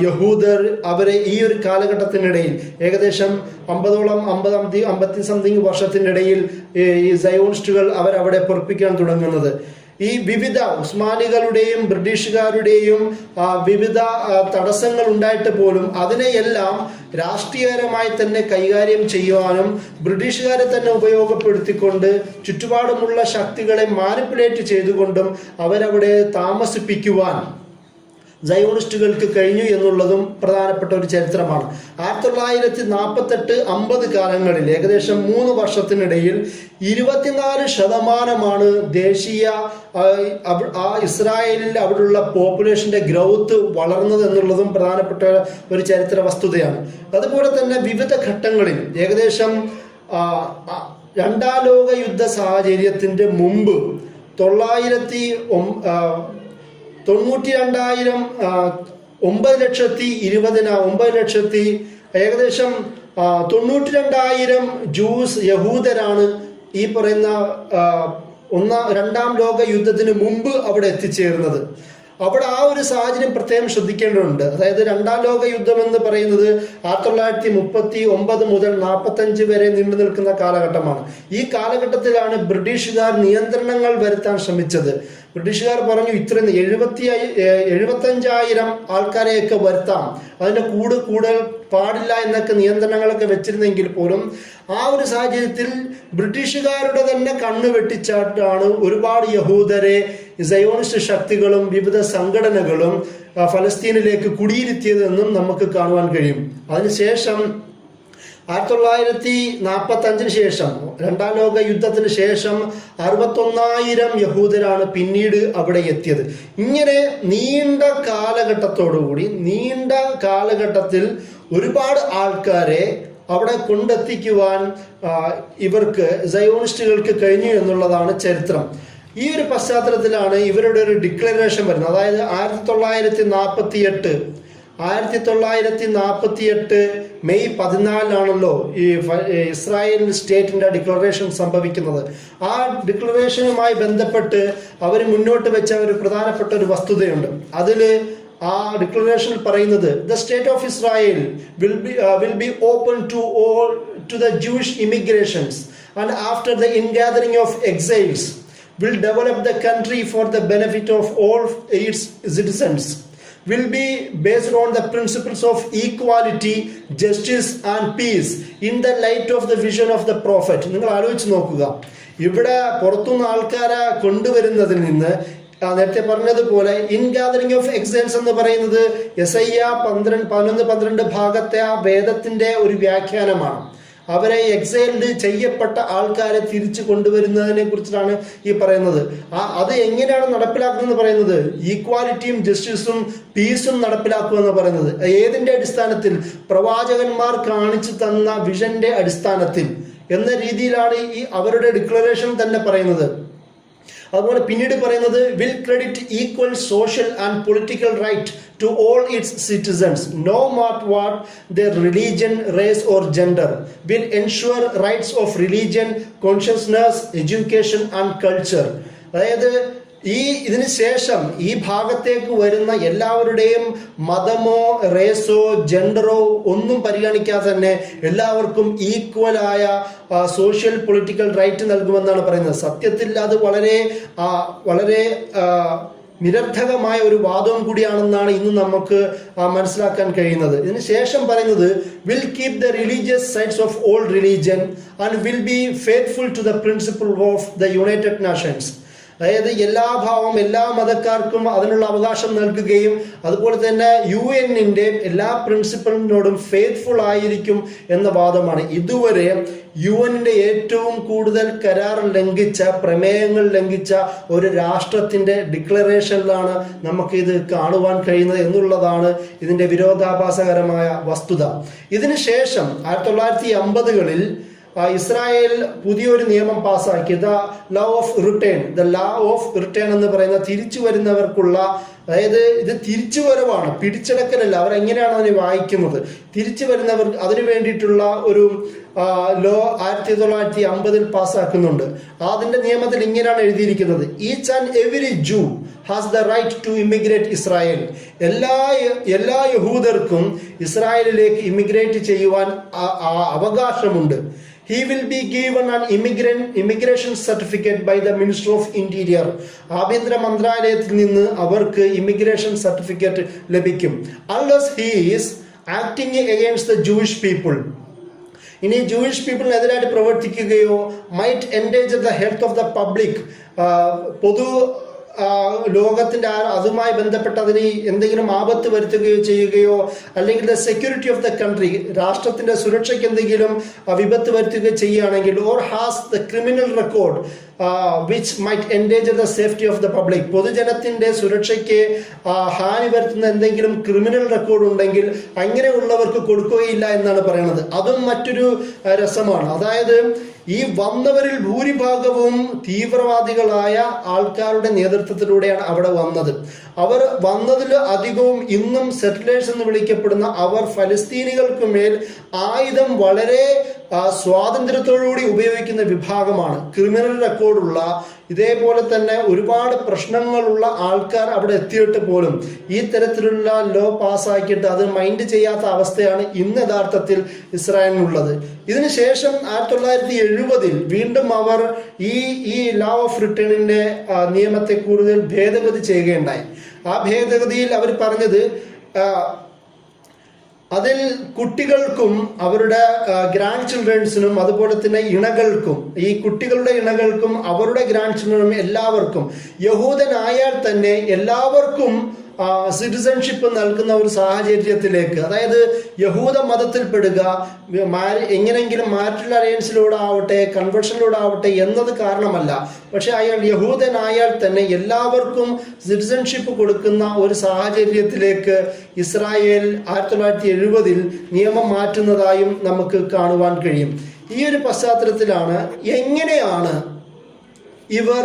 യഹൂദർ അവരെ ഈ ഒരു കാലഘട്ടത്തിനിടയിൽ ഏകദേശം 50 സംതിങ് വർഷത്തിനിടയിൽ ഈ സയോണിസ്റ്റുകൾ അവരവിടെ പൊറപ്പിക്കാൻ തുടങ്ങുന്നത്. ഈ വിവിധ ഉസ്മാനികളുടെയും ബ്രിട്ടീഷുകാരുടെയും വിവിധ തടസ്സങ്ങൾ ഉണ്ടായിട്ട് പോലും അതിനെയെല്ലാം രാഷ്ട്രീയപരമായി തന്നെ കൈകാര്യം ചെയ്യുവാനും ബ്രിട്ടീഷുകാരെ തന്നെ ഉപയോഗപ്പെടുത്തിക്കൊണ്ട് ചുറ്റുപാടുമുള്ള ശക്തികളെ മാനിപ്പുലേറ്റ് ചെയ്തുകൊണ്ടും അവരവിടെ താമസിപ്പിക്കുവാൻ സയോണിസ്റ്റുകൾക്ക് കഴിഞ്ഞു എന്നുള്ളതും പ്രധാനപ്പെട്ട ഒരു ചരിത്രമാണ്. 1948-50 കാലങ്ങളിൽ ഏകദേശം 3 വർഷത്തിനിടയിൽ 24% ദേശീയ ഇസ്രായേലിൽ അവിടെയുള്ള പോപ്പുലേഷന്റെ ഗ്രോത്ത് വളർന്നത് എന്നുള്ളതും പ്രധാനപ്പെട്ട ഒരു ചരിത്ര വസ്തുതയാണ്. അതുപോലെ തന്നെ വിവിധ ഘട്ടങ്ങളിൽ ഏകദേശം 2ാം ലോക യുദ്ധ സാഹചര്യത്തിന്റെ മുമ്പ് 9,20,000 ഏകദേശം 92,000 ജൂസ് യഹൂദരാണ് ഈ പറയുന്ന 2ാം ലോക യുദ്ധത്തിന് മുമ്പ് അവിടെ എത്തിച്ചേർന്നത്. അവിടെ ആ ഒരു സാഹചര്യം പ്രത്യേകം ശ്രദ്ധിക്കേണ്ടതുണ്ട്. അതായത് 2ാം ലോക യുദ്ധം എന്ന് പറയുന്നത് 1939 മുതൽ 45 വരെ നീണ്ടു നിൽക്കുന്ന കാലഘട്ടമാണ്. ഈ കാലഘട്ടത്തിലാണ് ബ്രിട്ടീഷുകാർ നിയന്ത്രണങ്ങൾ വരുത്താൻ ശ്രമിച്ചത്. ബ്രിട്ടീഷുകാർ പറഞ്ഞു ഇത്ര 75,000 ആൾക്കാരെയൊക്കെ വരുത്താം, അതിൻ്റെ കൂടുതൽ പാടില്ല എന്നൊക്കെ നിയന്ത്രണങ്ങളൊക്കെ വെച്ചിരുന്നെങ്കിൽ പോലും ആ ഒരു സാഹചര്യത്തിൽ ബ്രിട്ടീഷുകാരുടെ തന്നെ കണ്ണ് വെട്ടിച്ചാട്ടാണ് ഒരുപാട് യഹൂദരെ സയോണിസ്റ്റ് ശക്തികളും വിവിധ സംഘടനകളും ഫലസ്തീനിലേക്ക് കുടിയിരുത്തിയതെന്നും നമുക്ക് കാണുവാൻ കഴിയും. അതിനുശേഷം 1945 ശേഷം, രണ്ടാം ലോക യുദ്ധത്തിന് ശേഷം 61,000 യഹൂദരാണ് പിന്നീട് അവിടെ എത്തിയത്. ഇങ്ങനെ നീണ്ട കാലഘട്ടത്തിൽ ഒരുപാട് ആൾക്കാരെ അവിടെ കൊണ്ടെത്തിക്കുവാൻ ഇവർക്ക് സയോണിസ്റ്റുകൾക്ക് കഴിഞ്ഞു എന്നുള്ളതാണ് ചരിത്രം. ഈ ഒരു പശ്ചാത്തലത്തിലാണ് ഇവരുടെ ഒരു ഡിക്ലറേഷൻ വരുന്നത്. അതായത് 1948 മെയ് 14 ഈ ഇസ്രായേൽ സ്റ്റേറ്റിന്റെ ഡിക്ലറേഷൻ സംഭവിക്കുന്നത്. ആ ഡിക്ലറേഷനുമായി ബന്ധപ്പെട്ട് അവർ മുന്നോട്ട് വെച്ച ഒരു പ്രധാനപ്പെട്ട ഒരു വസ്തുതയുണ്ട്. അതിൽ ആ ഡിക്ലറേഷനിൽ പറയുന്നത് the state of Israel will be open to the Jewish immigrations and after the ingathering of exiles will develop the country for the benefit of all its citizens, will be based on the principles of equality, justice and peace in the light of the vision of the prophet. നിങ്ങൾ ആലോചിച്ച് നോക്കുക, ഇവിടെ പുറത്തുനിന്ന് ആൾക്കാരെ കൊണ്ടുവരുന്നതിൽ നിന്ന് നേരത്തെ പറഞ്ഞതുപോലെ ഇൻഗാദറിംഗ് ഓഫ് എക്സൈൽസ് എന്ന് പറയുന്നത് യെശയ്യാ 11-12 ഭാഗത്തെ ആ വേദത്തിന്റെ ഒരു വ്യാഖ്യാനമാണ്. അവരെ എക്സൈൽഡ് ചെയ്യപ്പെട്ട ആൾക്കാരെ തിരിച്ചു കൊണ്ടുവരുന്നതിനെ കുറിച്ചിട്ടാണ് ഈ പറയുന്നത്. അത് എങ്ങനെയാണ് നടപ്പിലാക്കുന്നത് പറയുന്നത് ഈക്വാലിറ്റിയും ജസ്റ്റിസും പീസും നടപ്പിലാക്കുക എന്ന് പറയുന്നത് ഏതിന്റെ അടിസ്ഥാനത്തിൽ? പ്രവാചകന്മാർ കാണിച്ചു തന്ന വിഷന്റെ അടിസ്ഥാനത്തിൽ എന്ന രീതിയിലാണ് ഈ അവരുടെ ഡിക്ലറേഷൻ തന്നെ പറയുന്നത്. അതുപോലെ പിന്നീട് പറയുന്നത് will credit equal social and political right to all its citizens no matter what their religion, race or gender, will ensure rights of religion, consciousness, education and culture. അതായത് ഇതിന് ശേഷം ഈ ഭാഗത്തേക്ക് വരുന്ന എല്ലാവരുടെയും മതമോ റേസോ ജെൻഡറോ ഒന്നും പരിഗണിക്കാതെ തന്നെ എല്ലാവർക്കും ഈക്വലായ സോഷ്യൽ പൊളിറ്റിക്കൽ റൈറ്റ് നൽകുമെന്നാണ് പറയുന്നത്. സത്യത്തിൽ അത് വളരെ നിരർത്ഥകമായ ഒരു വാദവും കൂടിയാണെന്നാണ് ഇന്ന് നമുക്ക് മനസ്സിലാക്കാൻ കഴിയുന്നത്. ഇതിന് ശേഷം പറയുന്നത് will keep the religious sites of all religion and will be faithful to the principle of the United Nations. അതായത് എല്ലാ മതക്കാർക്കും അതിനുള്ള അവകാശം നൽകുകയും അതുപോലെ തന്നെ UN-ന്റെ എല്ലാ പ്രിൻസിപ്പിളിനോടും ഫെയ്ത്ത്ഫുൾ ആയിരിക്കും എന്ന വാദമാണ്. ഇതുവരെ UN-ന്റെ ഏറ്റവും കൂടുതൽ കരാർ ലംഘിച്ച, പ്രമേയങ്ങൾ ലംഘിച്ച ഒരു രാഷ്ട്രത്തിന്റെ ഡിക്ലറേഷനിലാണ് നമുക്കിത് കാണുവാൻ കഴിയുന്നത് എന്നുള്ളതാണ് ഇതിന്റെ വിരോധാഭാസകരമായ വസ്തുത. ഇതിനു ശേഷം 1950-കളിൽ ഇസ്രായേൽ പുതിയൊരു നിയമം പാസ്സാക്കി, ദ ലോ ഓഫ് റിട്ടേൺ എന്ന് പറയുന്ന തിരിച്ചു വരുന്നവർക്കുള്ള, അതായത് ഇത് തിരിച്ചുവരവാണ്, പിടിച്ചെടുക്കലല്ല. അവരെങ്ങനെയാണ് അതിനെ വായിക്കുന്നത്? തിരിച്ചു വരുന്നവർ അതിനു വേണ്ടിയിട്ടുള്ള ഒരു ലോ 1950-ൽ പാസ്സാക്കുന്നുണ്ട്. അതിന്റെ നിയമത്തിൽ ഇങ്ങനെയാണ് എഴുതിയിരിക്കുന്നത്: each and every Jew has the right to immigrate Israel. എല്ലാ യഹൂദർക്കും ഇസ്രായേലിലേക്ക് ഇമിഗ്രേറ്റ് ചെയ്യുവാൻ അവകാശമുണ്ട്. He will be given an immigration certificate by the Minister of Interior. ആഭ്യന്തര മന്ത്രാലയത്തിൽ നിന്ന് അവർക്ക് ഇമിഗ്രേഷൻ സർട്ടിഫിക്കറ്റ് ലഭിക്കും. Unless he is acting against the Jewish people. ഇനി ജൂയിഷ് പീപ്പിളിനെതിരായിട്ട് പ്രവർത്തിക്കുകയോ might endanger the health of the public, പൊതു ലോകത്തിന്റെ അതുമായി ബന്ധപ്പെട്ട് അതിന് എന്തെങ്കിലും ആപത്ത് വരുത്തുകയോ ചെയ്യുകയോ അല്ലെങ്കിൽ the security of the country, രാഷ്ട്രത്തിന്റെ സുരക്ഷയ്ക്ക് എന്തെങ്കിലും വിപത്ത് വരുത്തുകയോ ചെയ്യുകയാണെങ്കിൽ, or has the criminal record which might endanger the safety of the public, പൊതുജനത്തിന്റെ സുരക്ഷയ്ക്ക് ഹാനി വരുത്തുന്ന എന്തെങ്കിലും ക്രിമിനൽ റെക്കോർഡ് ഉണ്ടെങ്കിൽ അങ്ങനെയുള്ളവർക്ക് കൊടുക്കുകയില്ല എന്നാണ് പറയുന്നത്. അതും മറ്റൊരു രസമാണ്. അതായത് ഈ വന്നവരിൽ ഭൂരിഭാഗവും തീവ്രവാദികളായ ആൾക്കാരുടെ നേതൃത്വത്തിലൂടെയാണ് അവിടെ വന്നത്. അവർ വന്നതിൽ അധികവും ഇന്നും സെറ്റിലേഴ്സ് എന്ന് വിളിക്കപ്പെടുന്ന അവർ ഫലസ്തീനികൾക്ക് മേൽ ആയുധം വളരെ സ്വാതന്ത്ര്യത്തോടുകൂടി ഉപയോഗിക്കുന്ന വിഭാഗമാണ്. ക്രിമിനൽ റെക്കോർഡുള്ള ഇതേപോലെ തന്നെ ഒരുപാട് പ്രശ്നങ്ങളുള്ള ആൾക്കാർ അവിടെ എത്തിയിട്ട് പോലും ഈ തരത്തിലുള്ള ലോ പാസ്സാക്കിയിട്ട് അത് മൈൻഡ് ചെയ്യാത്ത അവസ്ഥയാണ് ഇന്ന് യഥാർത്ഥത്തിൽ ഇസ്രായേലിനുള്ളത്. ഇതിനുശേഷം 1970 വീണ്ടും അവർ ഈ ലോ ഓഫ് റിട്ടേണിന്റെ നിയമത്തെ കൂടുതൽ ഭേദഗതി ചെയ്യുകയുണ്ടായി. ആ ഭേദഗതിയിൽ അവർ പറഞ്ഞത് അതിൽ കുട്ടികൾക്കും അവരുടെ ഗ്രാൻഡ് ചിൽഡ്രൻസിനും അതുപോലെ തന്നെ ഇണകൾക്കും, ഈ കുട്ടികളുടെ ഇണകൾക്കും അവരുടെ ഗ്രാൻഡ് ചിൽഡ്രനും എല്ലാവർക്കും, യഹൂദനായാൽ തന്നെ എല്ലാവർക്കും സിറ്റിസൺഷിപ്പ് നൽകുന്ന ഒരു സാഹചര്യത്തിലേക്ക്, അതായത് യഹൂദ മതത്തിൽപ്പെടുക, എങ്ങനെയെങ്കിലും മാരിറ്റൽ അലയൻസിലൂടെ ആവട്ടെ കൺവെർഷനിലൂടെ ആവട്ടെ എന്നത് കാരണമല്ല, പക്ഷെ അയാൾ യഹൂദനായാൽ തന്നെ എല്ലാവർക്കും സിറ്റിസൺഷിപ്പ് കൊടുക്കുന്ന ഒരു സാഹചര്യത്തിലേക്ക് ഇസ്രായേൽ 1970 നിയമം മാറ്റുന്നതായും നമുക്ക് കാണുവാൻ കഴിയും. ഈ ഒരു പശ്ചാത്തലത്തിലാണ് എങ്ങനെയാണ് ഇവർ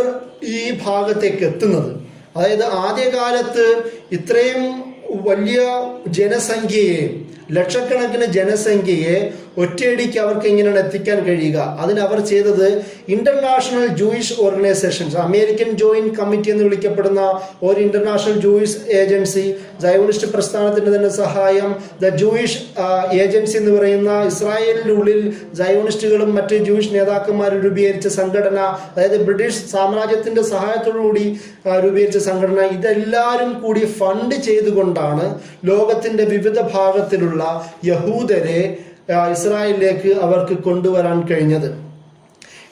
ഈ ഭാഗത്തേക്ക് എത്തുന്നത്. അതായത് ആദ്യകാലത്ത് ഇത്രയും വലിയ ജനസംഖ്യയെ, ലക്ഷക്കണക്കിന് ജനസംഖ്യയെ ഒറ്റയടിക്ക് അവർക്ക് എങ്ങനെയാണ് എത്തിക്കാൻ കഴിയുക? അതിനവർ ചെയ്തത് international Jewish organisations, American joint committee എന്ന് വിളിക്കപ്പെടുന്ന ഒരു ഇന്റർനാഷണൽ ജൂയിഷ് ഏജൻസി, സയോണിസ്റ്റ് പ്രസ്ഥാനത്തിന്റെ തന്നെ സഹായം, ദ ജൂയിഷ് ഏജൻസി എന്ന് പറയുന്ന ഇസ്രായേലിനുള്ളിൽ സയോണിസ്റ്റുകളും മറ്റ് ജൂയിഷ് നേതാക്കന്മാരും രൂപീകരിച്ച സംഘടന, അതായത് ബ്രിട്ടീഷ് സാമ്രാജ്യത്തിന്റെ സഹായത്തോടുകൂടി രൂപീകരിച്ച സംഘടന, ഇതെല്ലാവരും കൂടി ഫണ്ട് ചെയ്തുകൊണ്ടാണ് ലോകത്തിന്റെ വിവിധ ഭാഗത്തിലുള്ള യഹൂദരെ ഇസ്രായേലിലേക്ക് അവർക്ക് കൊണ്ടുവരാൻ കഴിഞ്ഞത്.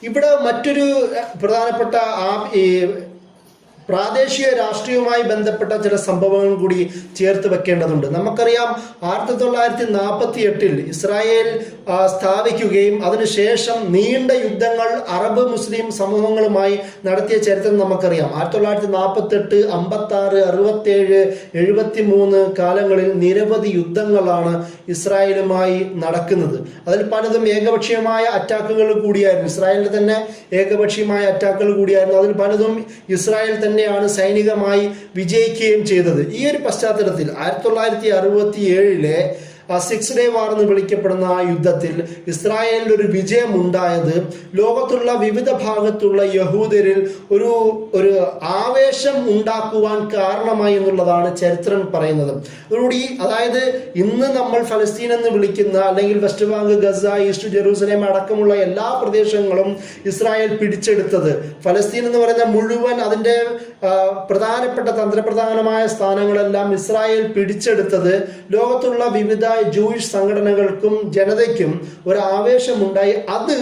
ഇവിടെ മറ്റൊരു പ്രധാനപ്പെട്ട പ്രാദേശിക രാഷ്ട്രീയവുമായി ബന്ധപ്പെട്ട ചില സംഭവങ്ങൾ കൂടി ചേർത്ത് വെക്കേണ്ടതുണ്ട്. നമുക്കറിയാം 1948 ഇസ്രായേൽ സ്ഥാപിക്കുകയും അതിനുശേഷം നീണ്ട യുദ്ധങ്ങൾ അറബ് മുസ്ലിം സമൂഹങ്ങളുമായി നടത്തിയ ചരിത്രം നമുക്കറിയാം. 1948, 56, 67, 73 കാലങ്ങളിൽ നിരവധി യുദ്ധങ്ങളാണ് ഇസ്രായേലുമായി നടക്കുന്നത്. അതിൽ പലതും ഏകപക്ഷീയമായ അറ്റാക്കുകൾ കൂടിയായിരുന്നു, ഇസ്രായേലിന്റെ തന്നെ ഏകപക്ഷീയമായ അറ്റാക്കുകൾ കൂടിയായിരുന്നു. അതിൽ പലതും ഇസ്രായേൽ തന്നെയാണ് സൈനികമായി വിജയിക്കുകയും ചെയ്തത്. ഈ ഒരു പശ്ചാത്തലത്തിൽ 1967 സിക്സ് ഡേ വാർ എന്ന് വിളിക്കപ്പെടുന്ന ആ യുദ്ധത്തിൽ ഇസ്രായേലിൽ ഒരു വിജയം ഉണ്ടായത് ലോകത്തുള്ള വിവിധ ഭാഗത്തുള്ള യഹൂദരിൽ ഒരു ആവേശം ഉണ്ടാക്കുവാൻ കാരണമായി എന്നുള്ളതാണ് ചരിത്രം പറയുന്നത്. അതോടുകൂടി അതായത് ഇന്ന് നമ്മൾ ഫലസ്തീൻ എന്ന് വിളിക്കുന്ന അല്ലെങ്കിൽ west bank, Gaza, east Jerusalem അടക്കമുള്ള എല്ലാ പ്രദേശങ്ങളും ഇസ്രായേൽ പിടിച്ചെടുത്തത്, ഫലസ്തീൻ എന്ന് പറയുന്ന മുഴുവൻ അതിൻ്റെ പ്രധാനപ്പെട്ട തന്ത്രപ്രധാനമായ സ്ഥാനങ്ങളെല്ലാം ഇസ്രായേൽ പിടിച്ചെടുത്തത് ലോകത്തുള്ള വിവിധ ജൂയിഷ് സംഘടനകൾക്കും ജനതയ്ക്കും ഒരു ആവേശമുണ്ടായി. അത്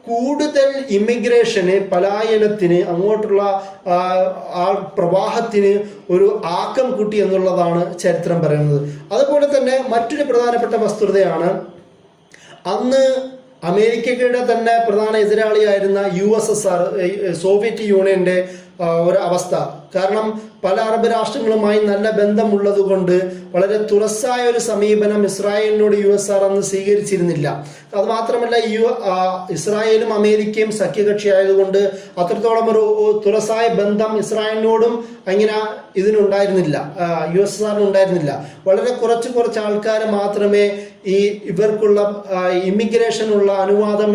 കൂടുതൽ ഇമിഗ്രേഷന്, പലായനത്തിന്, അങ്ങോട്ടുള്ള പ്രവാഹത്തിന് ഒരു ആക്കം കൂട്ടി എന്നുള്ളതാണ് ചരിത്രം പറയുന്നത്. അതുപോലെ തന്നെ മറ്റൊരു പ്രധാനപ്പെട്ട വസ്തുതയാണ് അന്ന് അമേരിക്കയുടെ തന്നെ പ്രധാന എതിരാളിയായിരുന്ന USSR, സോവിയറ്റ് യൂണിയന്റെ ഒരു അവസ്ഥ. കാരണം പല അറബ് രാഷ്ട്രങ്ങളുമായി നല്ല ബന്ധമുള്ളത് കൊണ്ട് വളരെ തുറസ്സായ ഒരു സമീപനം ഇസ്രായേലിനോട് USSR അന്ന് സ്വീകരിച്ചിരുന്നില്ല. അത് മാത്രമല്ല ഇസ്രായേലും അമേരിക്കയും സഖ്യകക്ഷി ആയതുകൊണ്ട് അത്രത്തോളം ഒരു തുറസ്സായ ബന്ധം ഇസ്രായേലിനോടും അങ്ങനെ ഇതിനുണ്ടായിരുന്നില്ല, USSR ഉണ്ടായിരുന്നില്ല. വളരെ കുറച്ച് ആൾക്കാരെ മാത്രമേ ഇവർക്കുള്ള ഇമിഗ്രേഷനുള്ള അനുവാദം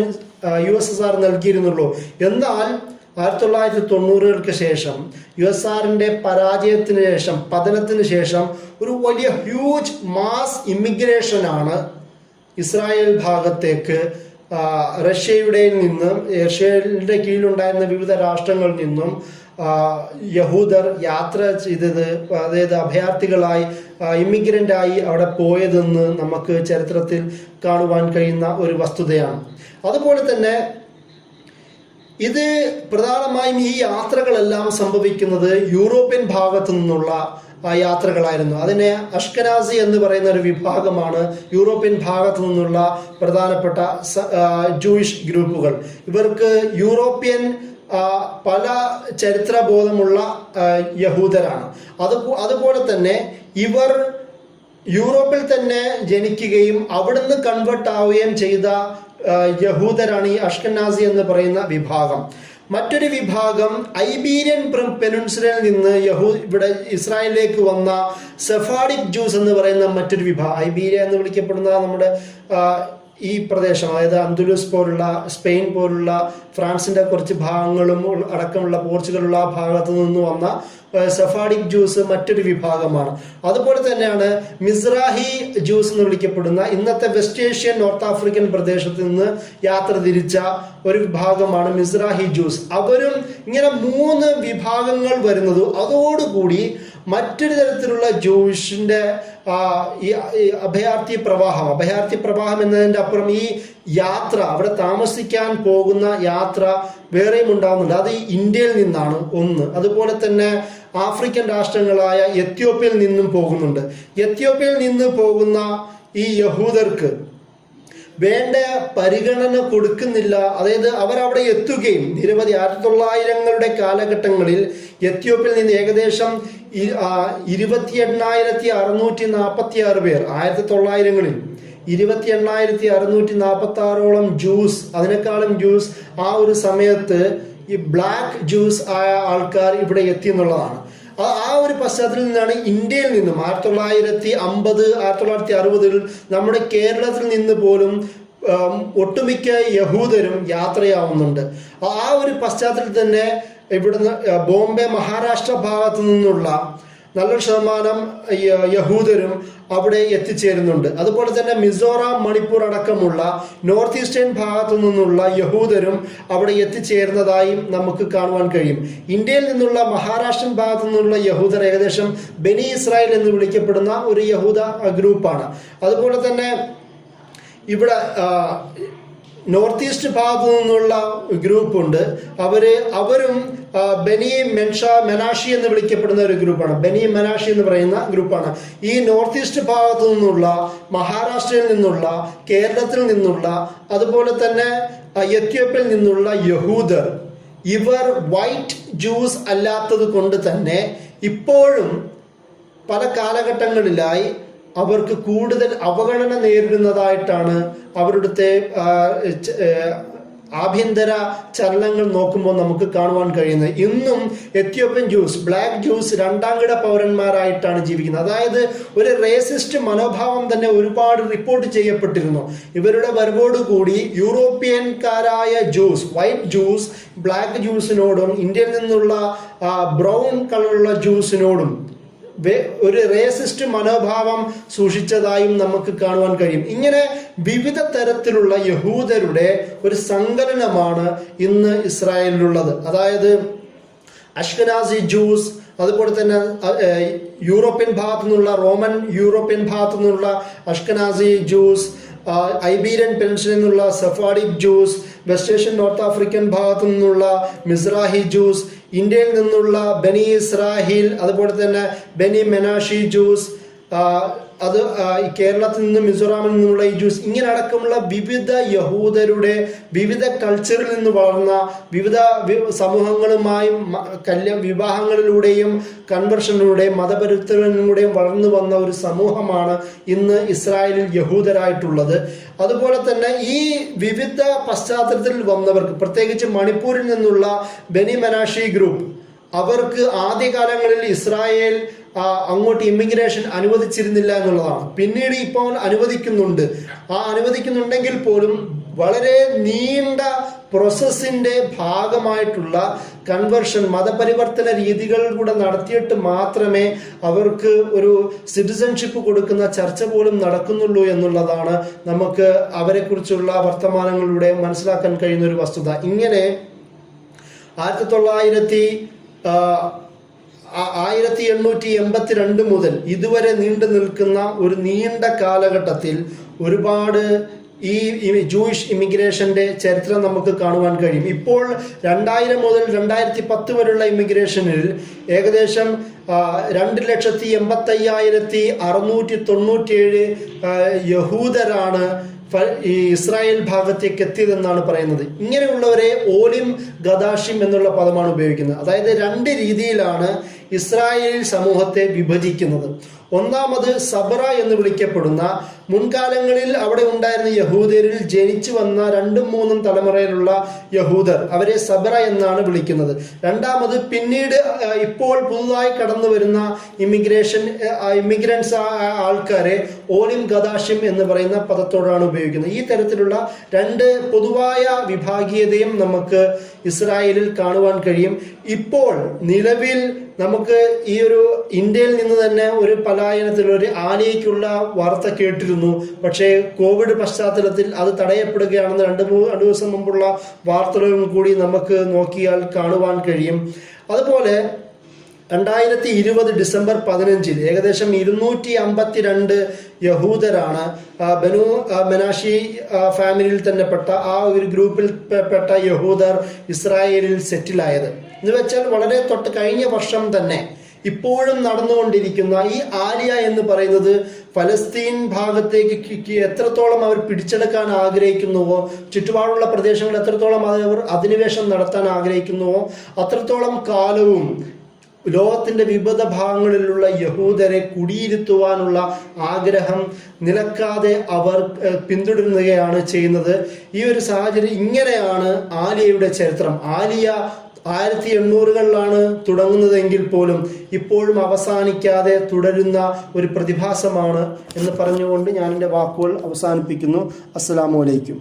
USSR നൽകിയിരുന്നുള്ളൂ. എന്നാൽ 1990-കൾക്ക് ശേഷം USSRന്റെ പരാജയത്തിന് ശേഷം, പതനത്തിന് ശേഷം ഒരു വലിയ ഹ്യൂജ് മാസ് ഇമിഗ്രേഷനാണ് ഇസ്രായേൽ ഭാഗത്തേക്ക് റഷ്യയുടെ കീഴിലുണ്ടായിരുന്ന വിവിധ രാഷ്ട്രങ്ങളിൽ നിന്നും യഹൂദർ യാത്ര ചെയ്തത്, അതായത് അഭയാർത്ഥികളായി ഇമിഗ്രൻ്റായി അവിടെ പോയതെന്ന് നമുക്ക് ചരിത്രത്തിൽ കാണുവാൻ കഴിയുന്ന ഒരു വസ്തുതയാണ്. അതുപോലെ തന്നെ ഇത് പ്രധാനമായും ഈ യാത്രകളെല്ലാം സംഭവിക്കുന്നത് യൂറോപ്യൻ ഭാഗത്തു നിന്നുള്ള യാത്രകളായിരുന്നു. അതിനെ അഷ്കനാസി എന്ന് പറയുന്ന ഒരു വിഭാഗമാണ് യൂറോപ്യൻ ഭാഗത്തു നിന്നുള്ള പ്രധാനപ്പെട്ട ജൂയിഷ് ഗ്രൂപ്പുകൾ. ഇവർക്ക് യൂറോപ്യൻ പല ചരിത്രബോധമുള്ള യഹൂദരാണ്. അതുപോലെ തന്നെ ഇവർ യൂറോപ്പിൽ തന്നെ ജനിക്കുകയും അവിടുന്ന് കൺവേർട്ട് ആവുകയും ചെയ്ത യഹൂദരാണ് ഈ അഷ്കനാസി എന്ന് പറയുന്ന വിഭാഗം. മറ്റൊരു വിഭാഗം ഐബീരിയൻ പെനിൻസുലയിൽ നിന്ന് ഇവിടെ ഇസ്രായേലിലേക്ക് വന്ന സെഫാഡിക് ജൂസ് എന്ന് പറയുന്ന മറ്റൊരു വിഭാഗം. ഐബീരിയ എന്ന് വിളിക്കപ്പെടുന്ന നമ്മുടെ ഈ പ്രദേശം, അതായത് അന്തുലൂസ് പോലുള്ള, സ്പെയിൻ പോലുള്ള, ഫ്രാൻസിന്റെ കുറച്ച് ഭാഗങ്ങളും അടക്കമുള്ള പോർച്ചുഗലുള്ള ഭാഗത്തു നിന്ന് വന്ന സെഫാഡിക് ജ്യൂസ് മറ്റൊരു വിഭാഗമാണ്. അതുപോലെ തന്നെയാണ് മിസ്രാഹി ജ്യൂസ് എന്ന് വിളിക്കപ്പെടുന്ന ഇന്നത്തെ വെസ്റ്റ് ഏഷ്യൻ, നോർത്ത് ആഫ്രിക്കൻ പ്രദേശത്ത് നിന്ന് യാത്ര തിരിച്ച ഒരു വിഭാഗമാണ് മിസ്രാഹി ജ്യൂസ്. അവരും ഇങ്ങനെ 3 വിഭാഗങ്ങൾ വരുന്നത്. അതോടുകൂടി മറ്റൊരു തരത്തിലുള്ള ജൂഷിന്റെ ഈ അഭയാർത്ഥി പ്രവാഹം എന്നതിൻ്റെ അപ്പുറം ഈ യാത്ര, അവിടെ താമസിക്കാൻ പോകുന്ന യാത്ര വേറെയും ഉണ്ടാകുന്നുണ്ട്. അത് ഇന്ത്യയിൽ നിന്നാണ് ഒന്ന്. അതുപോലെ തന്നെ ആഫ്രിക്കൻ രാഷ്ട്രങ്ങളായ എത്യോപ്യയിൽ നിന്നും പോകുന്നുണ്ട്. എത്യോപ്യയിൽ നിന്ന് പോകുന്ന ഈ യഹൂദർക്ക് വേണ്ട പരിഗണന കൊടുക്കുന്നില്ല. അതായത് അവരവിടെ എത്തുകയും നിരവധി 1900ങ്ങളുടെ കാലഘട്ടങ്ങളിൽ എത്യോപ്യയിൽ നിന്ന് ഏകദേശം 28,646 പേർ 1900ങ്ങളിൽ 28,646ഓളം ജ്യൂസ്, അതിനേക്കാളും ജ്യൂസ് ആ ഒരു സമയത്ത് ഈ ബ്ലാക്ക് ജ്യൂസ് ആയ ആൾക്കാർ ഇവിടെ എത്തി എന്നുള്ളതാണ്. ആ ഒരു പശ്ചാത്തലത്തിൽ നിന്നാണ് ഇന്ത്യയിൽ നിന്നും 1950, 1960 നമ്മുടെ കേരളത്തിൽ നിന്ന് പോലും ഒട്ടുമിക്ക യഹൂദരും യാത്രയാവുന്നുണ്ട്. ആ ഒരു പശ്ചാത്തലത്തിൽ തന്നെ ഇവിടുന്ന് ബോംബെ, മഹാരാഷ്ട്ര ഭാഗത്തു നിന്നുള്ള നല്ലൊരു ശതമാനം യഹൂദരും അവിടെ എത്തിച്ചേരുന്നുണ്ട്. അതുപോലെ തന്നെ മിസോറാം, മണിപ്പൂർ അടക്കമുള്ള നോർത്ത് ഈസ്റ്റേൺ ഭാഗത്തു നിന്നുള്ള യഹൂദരും അവിടെ എത്തിച്ചേരുന്നതായും നമുക്ക് കാണുവാൻ കഴിയും. ഇന്ത്യയിൽ നിന്നുള്ള മഹാരാഷ്ട്രൻ ഭാഗത്തു നിന്നുള്ള യഹൂദർ ഏകദേശം ബനി ഇസ്രായേൽ എന്ന് വിളിക്കപ്പെടുന്ന ഒരു യഹൂദ ഗ്രൂപ്പാണ്. അതുപോലെ തന്നെ ഇവിടെ നോർത്ത് ഈസ്റ്റ് ഭാഗത്തു നിന്നുള്ള ഗ്രൂപ്പുണ്ട്. അവരും ബനി മെനാഷി എന്ന് വിളിക്കപ്പെടുന്ന ഒരു ഗ്രൂപ്പാണ്. ബനി മെനാഷി എന്ന് പറയുന്ന ഗ്രൂപ്പാണ്. ഈ നോർത്ത് ഈസ്റ്റ് ഭാഗത്തു നിന്നുള്ള, മഹാരാഷ്ട്രയിൽ നിന്നുള്ള, കേരളത്തിൽ നിന്നുള്ള, അതുപോലെ തന്നെ എത്യോപ്യയിൽ നിന്നുള്ള യഹൂദർ, ഇവർ വൈറ്റ് ജ്യൂസ് അല്ലാത്തത് കൊണ്ട് തന്നെ ഇപ്പോഴും പല കാലഘട്ടങ്ങളിലായി അവർക്ക് കൂടുതൽ അവഗണന നേരിടുന്നതായിട്ടാണ് അവരുടെ ആഭ്യന്തര ചലനങ്ങൾ നോക്കുമ്പോൾ നമുക്ക് കാണുവാൻ കഴിയുന്നത്. ഇന്നും എത്യോപ്യൻ ജ്യൂസ്, ബ്ലാക്ക് ജ്യൂസ് 2ാംകിട പൗരന്മാരായിട്ടാണ് ജീവിക്കുന്നത്. അതായത് ഒരു റേസിസ്റ്റ് മനോഭാവം തന്നെ ഒരുപാട് റിപ്പോർട്ട് ചെയ്യപ്പെട്ടിരുന്നു. ഇവരുടെ വരവോടുകൂടി യൂറോപ്യൻകാരായ ജ്യൂസ്, വൈറ്റ് ജ്യൂസ് ബ്ലാക്ക് ജ്യൂസിനോടും ഇന്ത്യയിൽ നിന്നുള്ള ബ്രൗൺ കളറുള്ള ജ്യൂസിനോടും ഒരു റേസിസ്റ്റ് മനോഭാവം സൂക്ഷിച്ചതായും നമുക്ക് കാണുവാൻ കഴിയും. ഇങ്ങനെ വിവിധ തരത്തിലുള്ള യഹൂദരുടെ ഒരു സങ്കലനമാണ് ഇന്ന് ഇസ്രായേലിലുള്ളത്. അതായത് അഷ്കനാസി ജ്യൂസ്, അതുപോലെ തന്നെ യൂറോപ്യൻ ഭാഗത്തു നിന്നുള്ള, റോമൻ യൂറോപ്യൻ ഭാഗത്തു നിന്നുള്ള അഷ്കനാസി ജ്യൂസ്, ഐബീരിയൻ പെൻസിലിൽ നിന്നുള്ള Sephardic Jews, West Asian, North African ഭാഗത്തു നിന്നുള്ള മിസ്രാഹി ജ്യൂസ്, ഇന്ത്യയിൽ നിന്നുള്ള ബനി ഇസ്രാഹീൽ, അതുപോലെ തന്നെ ബനി മെനാഷി ജ്യൂസ്, അത് കേരളത്തിൽ നിന്നും മിസോറാമിൽ നിന്നുള്ള ഈ ജ്യൂസ്, ഇങ്ങനെ അടക്കമുള്ള വിവിധ യഹൂദരുടെ വിവിധ കൾച്ചറിൽ നിന്ന് വളർന്ന, വിവിധ സമൂഹങ്ങളുമായും വിവാഹങ്ങളിലൂടെയും കൺവെർഷനിലൂടെയും മതപരിവർത്തനങ്ങളിലൂടെയും വളർന്നു വന്ന ഒരു സമൂഹമാണ് ഇന്ന് ഇസ്രായേലിൽ യഹൂദരായിട്ടുള്ളത്. അതുപോലെ തന്നെ ഈ വിവിധ പശ്ചാത്തലത്തിൽ വന്നവർക്ക്, പ്രത്യേകിച്ച് മണിപ്പൂരിൽ നിന്നുള്ള ബനി മെനാഷി ഗ്രൂപ്പ്, അവർക്ക് ആദ്യകാലങ്ങളിൽ ഇസ്രായേൽ അങ്ങോട്ട് ഇമിഗ്രേഷൻ അനുവദിച്ചിരുന്നില്ല എന്നുള്ളതാണ്. പിന്നീട് ഇപ്പോൾ അനുവദിക്കുന്നുണ്ടെങ്കിൽ പോലും വളരെ നീണ്ട പ്രോസസ്സിന്റെ ഭാഗമായിട്ടുള്ള കൺവെർഷൻ, മതപരിവർത്തന രീതികൾ കൂടെ നടത്തിയിട്ട് മാത്രമേ അവർക്ക് ഒരു സിറ്റിസൺഷിപ്പ് കൊടുക്കുന്ന ചർച്ച പോലും നടക്കുന്നുള്ളൂ എന്നുള്ളതാണ് നമുക്ക് അവരെക്കുറിച്ചുള്ള വർത്തമാനങ്ങളിലൂടെ മനസ്സിലാക്കാൻ കഴിയുന്ന ഒരു വസ്തുത. ഇങ്ങനെ 1882 മുതൽ ഇതുവരെ നീണ്ടു നിൽക്കുന്ന ഒരു നീണ്ട കാലഘട്ടത്തിൽ ഒരുപാട് ഈ ജൂയിഷ് ഇമിഗ്രേഷന്റെ ചരിത്രം നമുക്ക് കാണുവാൻ കഴിയും. ഇപ്പോൾ 2000 മുതൽ 2010 വരെയുള്ള ഇമിഗ്രേഷനിൽ ഏകദേശം 2,85,697 യഹൂദരാണ് ഈ ഇസ്രായേൽ ഭാഗത്തേക്ക് എത്തിയതെന്നാണ് പറയുന്നത്. ഇങ്ങനെയുള്ളവരെ ഓലിം ഗദാഷിം എന്നുള്ള പദമാണ് ഉപയോഗിക്കുന്നത്. അതായത് 2 രീതിയിലാണ് ഇസ്രായേൽ സമൂഹത്തെ വിഭജിക്കുന്നത്. ഒന്നാമത് സബറ എന്ന് വിളിക്കപ്പെടുന്ന മുൻകാലങ്ങളിൽ അവിടെ ഉണ്ടായിരുന്ന യഹൂദരിൽ ജനിച്ചു വന്ന 2-3 തലമുറയിലുള്ള യഹൂദർ, അവരെ സബറ എന്നാണ് വിളിക്കുന്നത്. രണ്ടാമത് പിന്നീട് ഇപ്പോൾ പുതുതായി കടന്നു വരുന്ന ഇമിഗ്രൻസ് ആൾക്കാരെ ഓലിം ഗദാഷിം എന്ന് പറയുന്ന പദത്തോടാണ് ഉപയോഗിക്കുന്നത്. ഈ തരത്തിലുള്ള 2 പൊതുവായ വിഭാഗീയതയും നമുക്ക് ഇസ്രായേലിൽ കാണുവാൻ കഴിയും. ഇപ്പോൾ നിലവിൽ നമുക്ക് ഈ ഒരു ഇന്ത്യയിൽ നിന്ന് തന്നെ ഒരു പലായനത്തിൽ ഒരു ആലിയയ്ക്കുള്ള വാർത്ത കേട്ടിരുന്നു. പക്ഷേ കോവിഡ് പശ്ചാത്തലത്തിൽ അത് തടയപ്പെടുകയാണെന്ന് 2 ദിവസം മുമ്പുള്ള വാർത്തകളും കൂടി നമുക്ക് നോക്കിയാൽ കാണുവാൻ കഴിയും. അതുപോലെ 2020 ഡിസംബർ 15 ഏകദേശം 252 യഹൂദരാണ് ബനു മെനാഷി ഫാമിലിയിൽ തന്നെ പെട്ട ആ ഒരു ഗ്രൂപ്പിൽ പെട്ട യഹൂദർ ഇസ്രായേലിൽ സെറ്റിലായത്. എന്ന് വെച്ചാൽ വളരെ തൊട്ട് കഴിഞ്ഞ വർഷം തന്നെ ഇപ്പോഴും നടന്നുകൊണ്ടിരിക്കുന്ന ഈ ആലിയ എന്ന് പറയുന്നത് ഫലസ്തീൻ ഭാഗത്തേക്ക് എത്രത്തോളം അവർ പിടിച്ചെടുക്കാൻ ആഗ്രഹിക്കുന്നുവോ, ചുറ്റുപാടുള്ള പ്രദേശങ്ങൾ എത്രത്തോളം അവർ അധിനിവേശം നടത്താൻ ആഗ്രഹിക്കുന്നുവോ അത്രത്തോളം കാലവും ലോകത്തിന്റെ വിവിധ ഭാഗങ്ങളിലുള്ള യഹൂദരെ കുടിയിരുത്തുവാനുള്ള ആഗ്രഹം നിലക്കാതെ അവർ പിന്തുടരുകയാണ് ചെയ്യുന്നത്. ഈ ഒരു സാഹചര്യം ഇങ്ങനെയാണ് ആലിയയുടെ ചരിത്രം. ആലിയ 1800-കളിലാണ് തുടങ്ങുന്നതെങ്കിൽ പോലും ഇപ്പോഴും അവസാനിക്കാതെ തുടരുന്ന ഒരു പ്രതിഭാസമാണ് എന്ന് പറഞ്ഞുകൊണ്ട് ഞാൻ എൻ്റെ വാക്കുകൾ അവസാനിപ്പിക്കുന്നു. അസ്സലാമു അലൈക്കും.